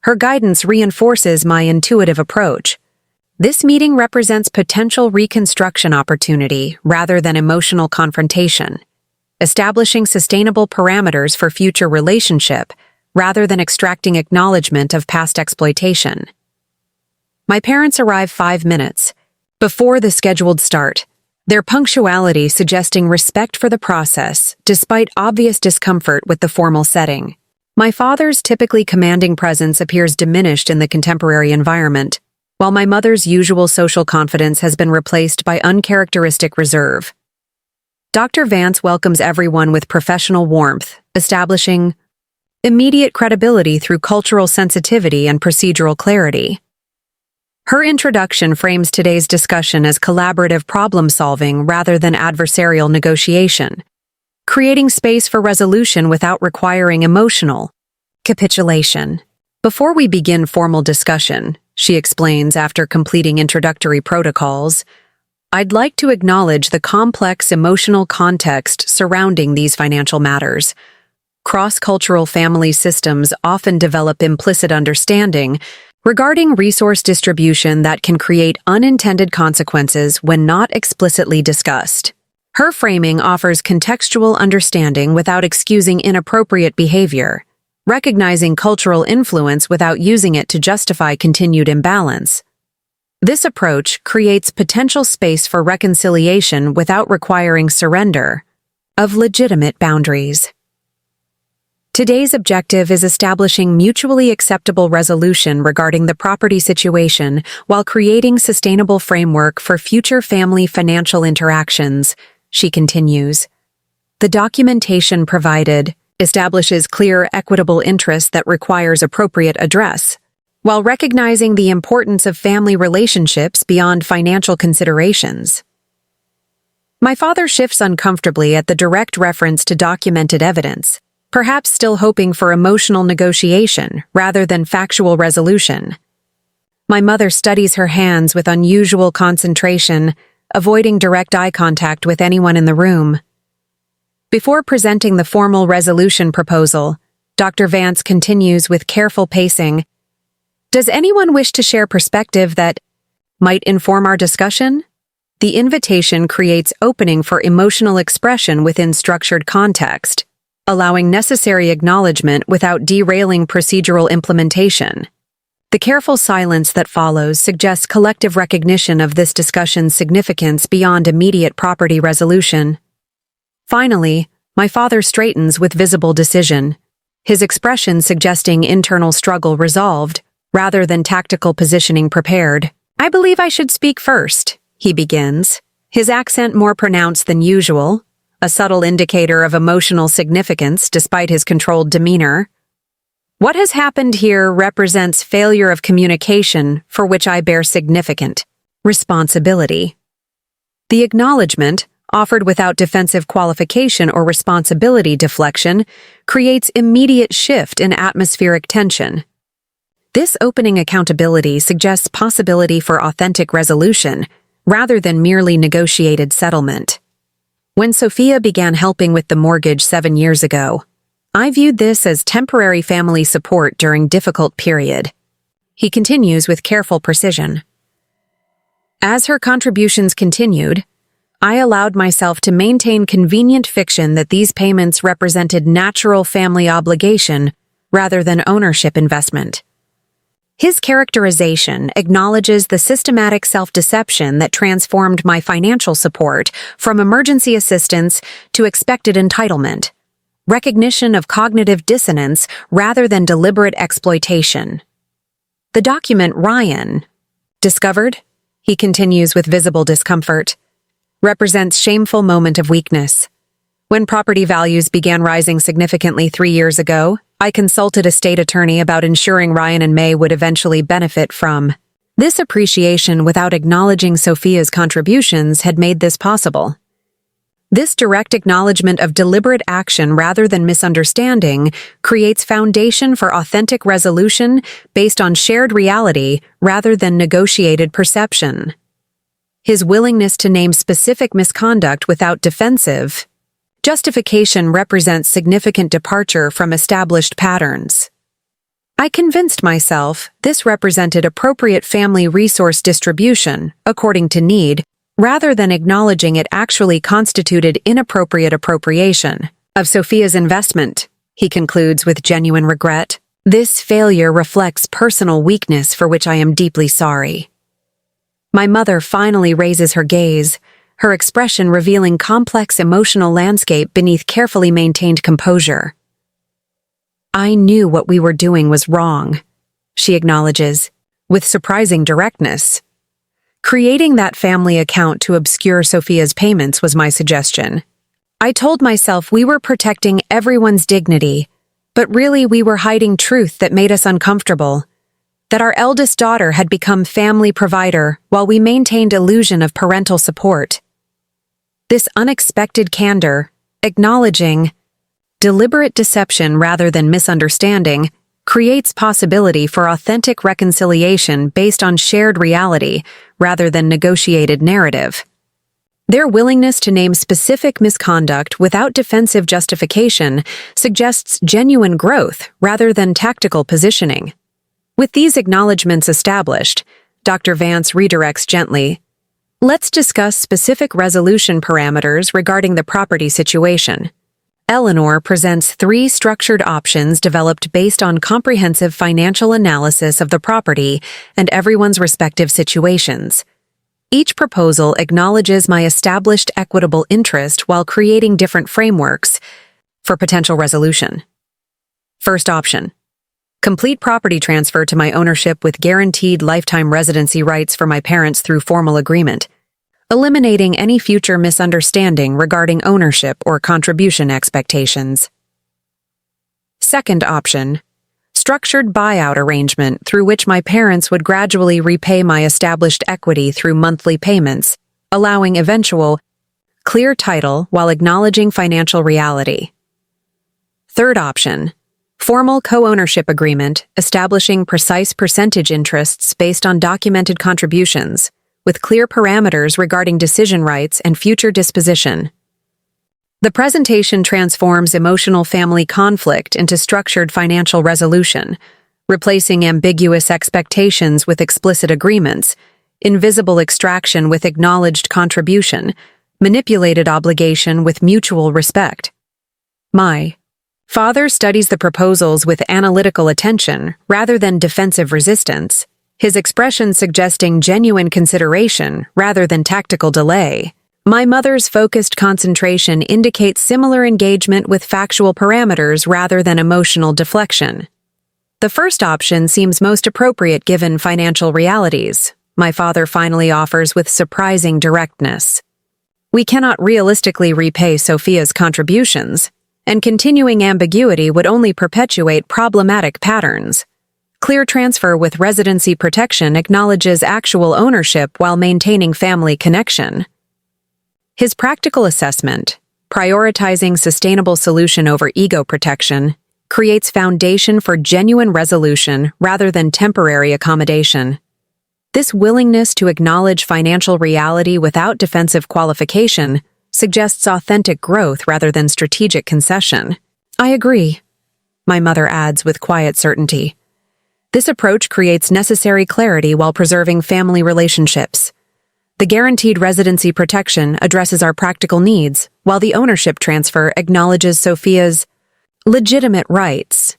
Her guidance reinforces my intuitive approach. This meeting represents potential reconstruction opportunity rather than emotional confrontation, establishing sustainable parameters for future relationship rather than extracting acknowledgement of past exploitation. My parents arrive 5 minutes before the scheduled start, their punctuality suggesting respect for the process despite obvious discomfort with the formal setting. My father's typically commanding presence appears diminished in the contemporary environment, while my mother's usual social confidence has been replaced by uncharacteristic reserve. Dr. Vance welcomes everyone with professional warmth, establishing immediate credibility through cultural sensitivity and procedural clarity. Her introduction frames today's discussion as collaborative problem-solving rather than adversarial negotiation, creating space for resolution without requiring emotional capitulation. Before we begin formal discussion, she explains after completing introductory protocols, I'd like to acknowledge the complex emotional context surrounding these financial matters. Cross-cultural family systems often develop implicit understanding regarding resource distribution that can create unintended consequences when not explicitly discussed. Her framing offers contextual understanding without excusing inappropriate behavior, recognizing cultural influence without using it to justify continued imbalance. This approach creates potential space for reconciliation without requiring surrender of legitimate boundaries. Today's objective is establishing mutually acceptable resolution regarding the property situation while creating sustainable framework for future family financial interactions, she continues. The documentation provided establishes clear, equitable interest that requires appropriate address, while recognizing the importance of family relationships beyond financial considerations. My father shifts uncomfortably at the direct reference to documented evidence, perhaps still hoping for emotional negotiation rather than factual resolution. My mother studies her hands with unusual concentration, avoiding direct eye contact with anyone in the room. Before presenting the formal resolution proposal, Dr. Vance continues with careful pacing. Does anyone wish to share perspective that might inform our discussion? The invitation creates opening for emotional expression within structured context, allowing necessary acknowledgement without derailing procedural implementation. The careful silence that follows suggests collective recognition of this discussion's significance beyond immediate property resolution. Finally, my father straightens with visible decision, his expression suggesting internal struggle resolved, rather than tactical positioning prepared. I believe I should speak first, he begins, his accent more pronounced than usual, a subtle indicator of emotional significance despite his controlled demeanor. What has happened here represents failure of communication for which I bear significant responsibility. The acknowledgement, offered without defensive qualification or responsibility deflection, creates immediate shift in atmospheric tension. This opening accountability suggests possibility for authentic resolution, rather than merely negotiated settlement. When Sophia began helping with the mortgage 7 years ago, I viewed this as temporary family support during difficult period. He continues with careful precision. As her contributions continued, I allowed myself to maintain convenient fiction that these payments represented natural family obligation rather than ownership investment. His characterization acknowledges the systematic self-deception that transformed my financial support from emergency assistance to expected entitlement, recognition of cognitive dissonance rather than deliberate exploitation. The document Ryan discovered, he continues with visible discomfort, represents shameful moment of weakness. When property values began rising significantly 3 years ago, I consulted a state attorney about ensuring Ryan and May would eventually benefit from this appreciation without acknowledging Sophia's contributions had made this possible. This direct acknowledgement of deliberate action rather than misunderstanding creates foundation for authentic resolution based on shared reality rather than negotiated perception. His willingness to name specific misconduct without defensive justification represents significant departure from established patterns. I convinced myself this represented appropriate family resource distribution, according to need, rather than acknowledging it actually constituted inappropriate appropriation of Sophia's investment. He concludes with genuine regret. This failure reflects personal weakness for which I am deeply sorry. My mother finally raises her gaze, her expression revealing complex emotional landscape beneath carefully maintained composure. I knew what we were doing was wrong, she acknowledges, with surprising directness. Creating that family account to obscure Sophia's payments was my suggestion. I told myself we were protecting everyone's dignity, but really we were hiding truth that made us uncomfortable. That our eldest daughter had become family provider while we maintained illusion of parental support. This unexpected candor, acknowledging deliberate deception rather than misunderstanding, creates possibility for authentic reconciliation based on shared reality rather than negotiated narrative. Their willingness to name specific misconduct without defensive justification suggests genuine growth rather than tactical positioning. With these acknowledgments established, Dr. Vance redirects gently. Let's discuss specific resolution parameters regarding the property situation. Eleanor presents 3 structured options developed based on comprehensive financial analysis of the property and everyone's respective situations. Each proposal acknowledges my established equitable interest while creating different frameworks for potential resolution. First option. Complete property transfer to my ownership with guaranteed lifetime residency rights for my parents through formal agreement, eliminating any future misunderstanding regarding ownership or contribution expectations. Second option. Structured buyout arrangement through which my parents would gradually repay my established equity through monthly payments, allowing eventual clear title while acknowledging financial reality. Third option. Formal co-ownership agreement establishing precise percentage interests based on documented contributions, with clear parameters regarding decision rights and future disposition. The presentation transforms emotional family conflict into structured financial resolution, replacing ambiguous expectations with explicit agreements, invisible extraction with acknowledged contribution, manipulated obligation with mutual respect. My father studies the proposals with analytical attention rather than defensive resistance, his expression suggesting genuine consideration rather than tactical delay. My mother's focused concentration indicates similar engagement with factual parameters rather than emotional deflection. The first option seems most appropriate given financial realities, my father finally offers with surprising directness. We cannot realistically repay Sophia's contributions, and continuing ambiguity would only perpetuate problematic patterns. Clear transfer with residency protection acknowledges actual ownership while maintaining family connection. His practical assessment, prioritizing sustainable solution over ego protection, creates foundation for genuine resolution rather than temporary accommodation. This willingness to acknowledge financial reality without defensive qualification suggests authentic growth rather than strategic concession. I agree, my mother adds with quiet certainty. This approach creates necessary clarity while preserving family relationships. The guaranteed residency protection addresses our practical needs, while the ownership transfer acknowledges Sophia's legitimate rights.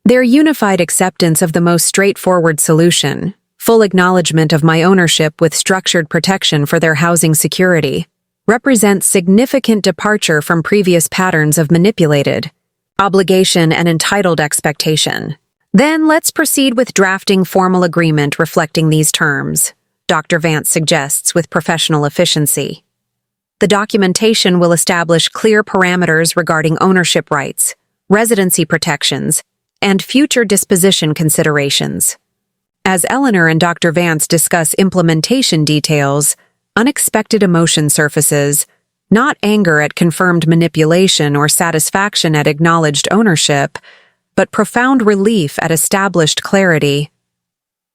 Their unified acceptance of the most straightforward solution, full acknowledgement of my ownership with structured protection for their housing security, represents significant departure from previous patterns of manipulated obligation and entitled expectation. Then let's proceed with drafting formal agreement reflecting these terms, Dr. Vance suggests with professional efficiency. The documentation will establish clear parameters regarding ownership rights, residency protections, and future disposition considerations. As Eleanor and Dr. Vance discuss implementation details, unexpected emotion surfaces, not anger at confirmed manipulation or satisfaction at acknowledged ownership, but profound relief at established clarity.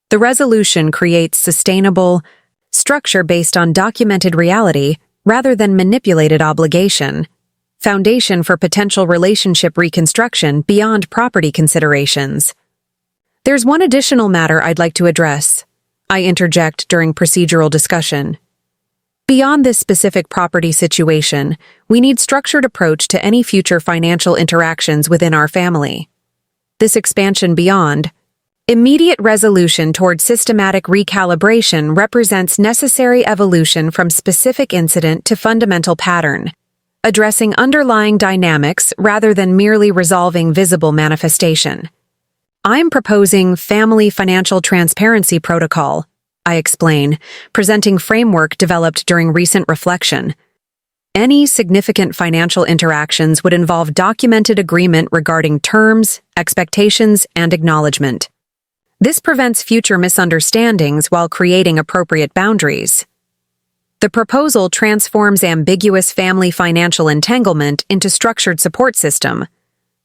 The resolution creates sustainable structure based on documented reality rather than manipulated obligation, foundation for potential relationship reconstruction beyond property considerations. There's one additional matter I'd like to address, I interject during procedural discussion. Beyond this specific property situation, we need structured approach to any future financial interactions within our family. This expansion beyond immediate resolution toward systematic recalibration represents necessary evolution from specific incident to fundamental pattern, addressing underlying dynamics rather than merely resolving visible manifestation. I'm proposing Family Financial Transparency Protocol, I explain, presenting framework developed during recent reflection. Any significant financial interactions would involve documented agreement regarding terms, expectations, and acknowledgement. This prevents future misunderstandings while creating appropriate boundaries. The proposal transforms ambiguous family financial entanglement into structured support system,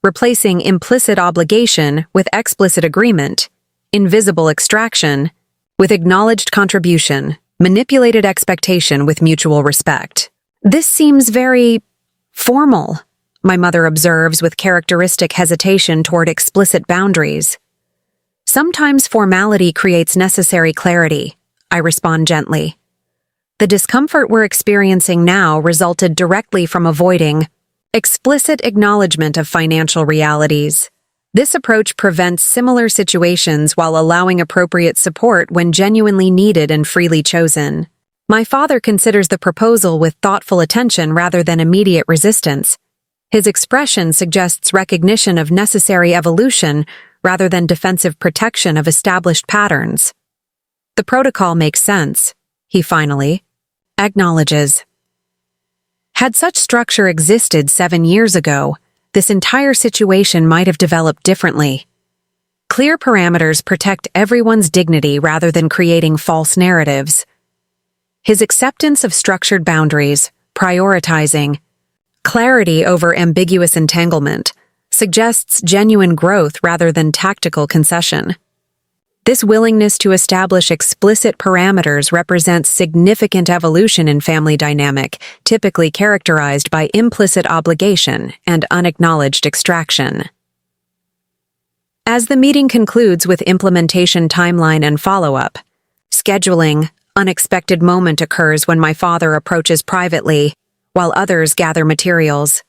replacing implicit obligation with explicit agreement, invisible extraction with acknowledged contribution, manipulated expectation with mutual respect. This seems very formal, my mother observes with characteristic hesitation toward explicit boundaries. Sometimes formality creates necessary clarity, I respond gently. The discomfort we're experiencing now resulted directly from avoiding explicit acknowledgement of financial realities. This approach prevents similar situations while allowing appropriate support when genuinely needed and freely chosen. My father considers the proposal with thoughtful attention rather than immediate resistance. His expression suggests recognition of necessary evolution rather than defensive protection of established patterns. The protocol makes sense, he finally acknowledges. Had such structure existed 7 years ago, this entire situation might have developed differently. Clear parameters protect everyone's dignity rather than creating false narratives. His acceptance of structured boundaries, prioritizing clarity over ambiguous entanglement, suggests genuine growth rather than tactical concession. This willingness to establish explicit parameters represents significant evolution in family dynamic, typically characterized by implicit obligation and unacknowledged extraction. As the meeting concludes with implementation timeline and follow-up, scheduling, unexpected moment occurs when my father approaches privately, while others gather materials.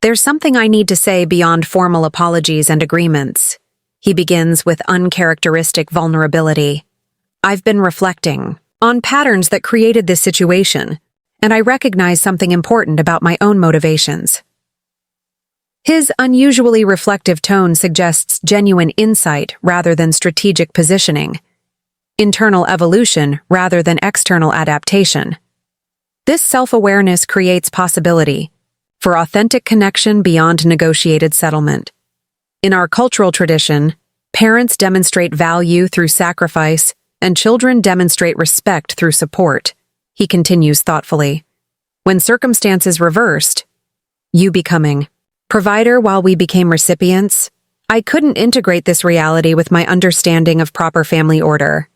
There's something I need to say beyond formal apologies and agreements. He begins with uncharacteristic vulnerability. I've been reflecting on patterns that created this situation, and I recognize something important about my own motivations. His unusually reflective tone suggests genuine insight rather than strategic positioning, internal evolution rather than external adaptation. This self-awareness creates possibility for authentic connection beyond negotiated settlement. In our cultural tradition, parents demonstrate value through sacrifice, and children demonstrate respect through support, he continues thoughtfully. When circumstances reversed, you becoming provider while we became recipients, I couldn't integrate this reality with my understanding of proper family order.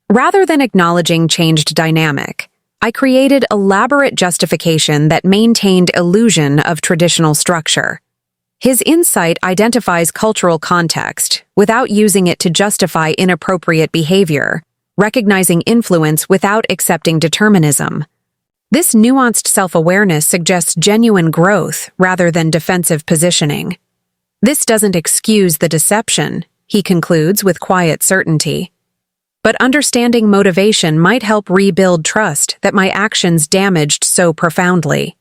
Rather than acknowledging changed dynamic, I created elaborate justification that maintained illusion of traditional structure. His insight identifies cultural context without using it to justify inappropriate behavior, recognizing influence without accepting determinism. This nuanced self-awareness suggests genuine growth rather than defensive positioning. This doesn't excuse the deception, he concludes with quiet certainty. But understanding motivation might help rebuild trust that my actions damaged so profoundly.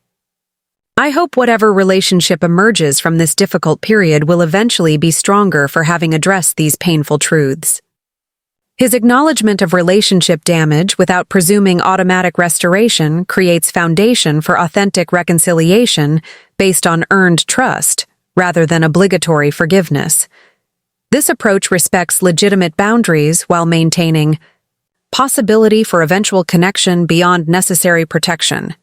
I hope whatever relationship emerges from this difficult period will eventually be stronger for having addressed these painful truths. His acknowledgement of relationship damage without presuming automatic restoration creates foundation for authentic reconciliation based on earned trust rather than obligatory forgiveness. This approach respects legitimate boundaries while maintaining possibility for eventual connection beyond necessary protection.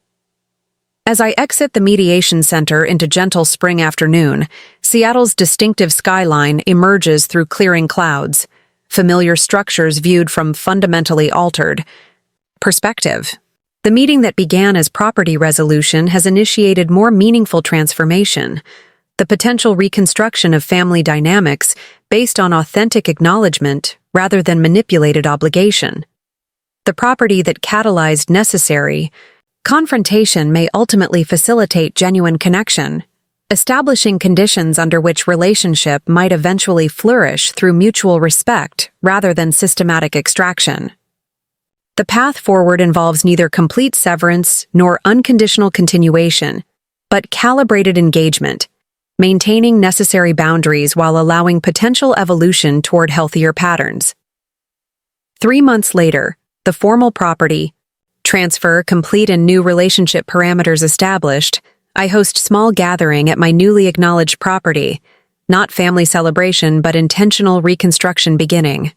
As I exit the mediation center into gentle spring afternoon, Seattle's distinctive skyline emerges through clearing clouds, familiar structures viewed from fundamentally altered perspective. The meeting that began as property resolution has initiated more meaningful transformation, the potential reconstruction of family dynamics based on authentic acknowledgement rather than manipulated obligation. The property that catalyzed necessary confrontation may ultimately facilitate genuine connection, establishing conditions under which relationship might eventually flourish through mutual respect rather than systematic extraction. The path forward involves neither complete severance nor unconditional continuation, but calibrated engagement, maintaining necessary boundaries while allowing potential evolution toward healthier patterns. 3 months later, the formal property transfer complete and new relationship parameters established, I host small gathering at my newly acknowledged property, not family celebration but intentional reconstruction beginning.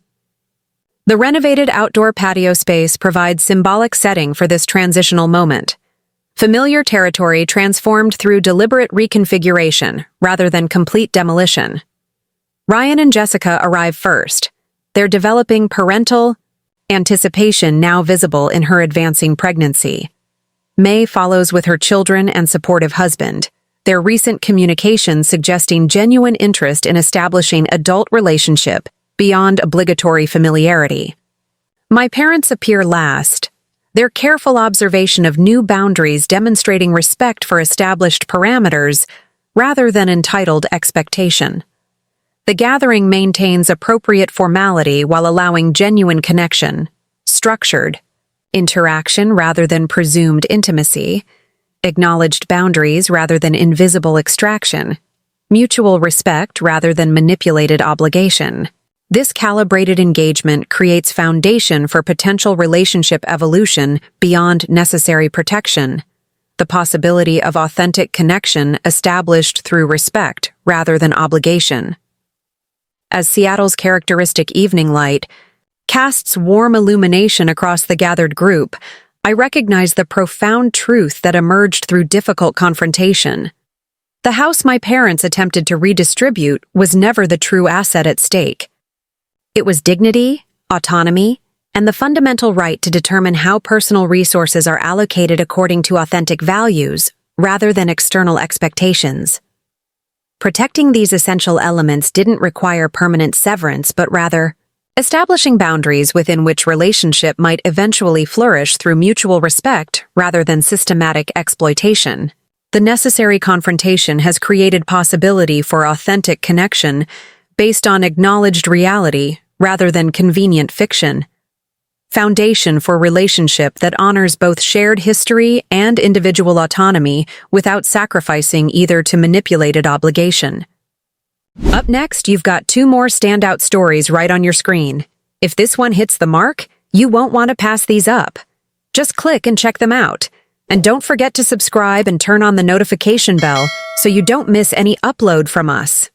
The renovated outdoor patio space provides symbolic setting for this transitional moment. Familiar territory transformed through deliberate reconfiguration rather than complete demolition. Ryan and Jessica arrive first. They're developing parental anticipation now visible in her advancing pregnancy. May follows with her children and supportive husband, their recent communication suggesting genuine interest in establishing adult relationship beyond obligatory familiarity. My parents appear last, their careful observation of new boundaries demonstrating respect for established parameters rather than entitled expectation. The gathering maintains appropriate formality while allowing genuine connection, structured interaction rather than presumed intimacy, acknowledged boundaries rather than invisible extraction, mutual respect rather than manipulated obligation. This calibrated engagement creates foundation for potential relationship evolution beyond necessary protection, the possibility of authentic connection established through respect rather than obligation. As Seattle's characteristic evening light casts warm illumination across the gathered group, I recognize the profound truth that emerged through difficult confrontation. The house my parents attempted to redistribute was never the true asset at stake. It was dignity, autonomy, and the fundamental right to determine how personal resources are allocated according to authentic values, rather than external expectations. Protecting these essential elements didn't require permanent severance, but rather, establishing boundaries within which relationship might eventually flourish through mutual respect rather than systematic exploitation. The necessary confrontation has created possibility for authentic connection based on acknowledged reality rather than convenient fiction. Foundation for relationship that honors both shared history and individual autonomy without sacrificing either to manipulated obligation. Up next, you've got 2 more standout stories right on your screen. If this one hits the mark, you won't want to pass these up. Just click and check them out. And don't forget to subscribe and turn on the notification bell so you don't miss any upload from us.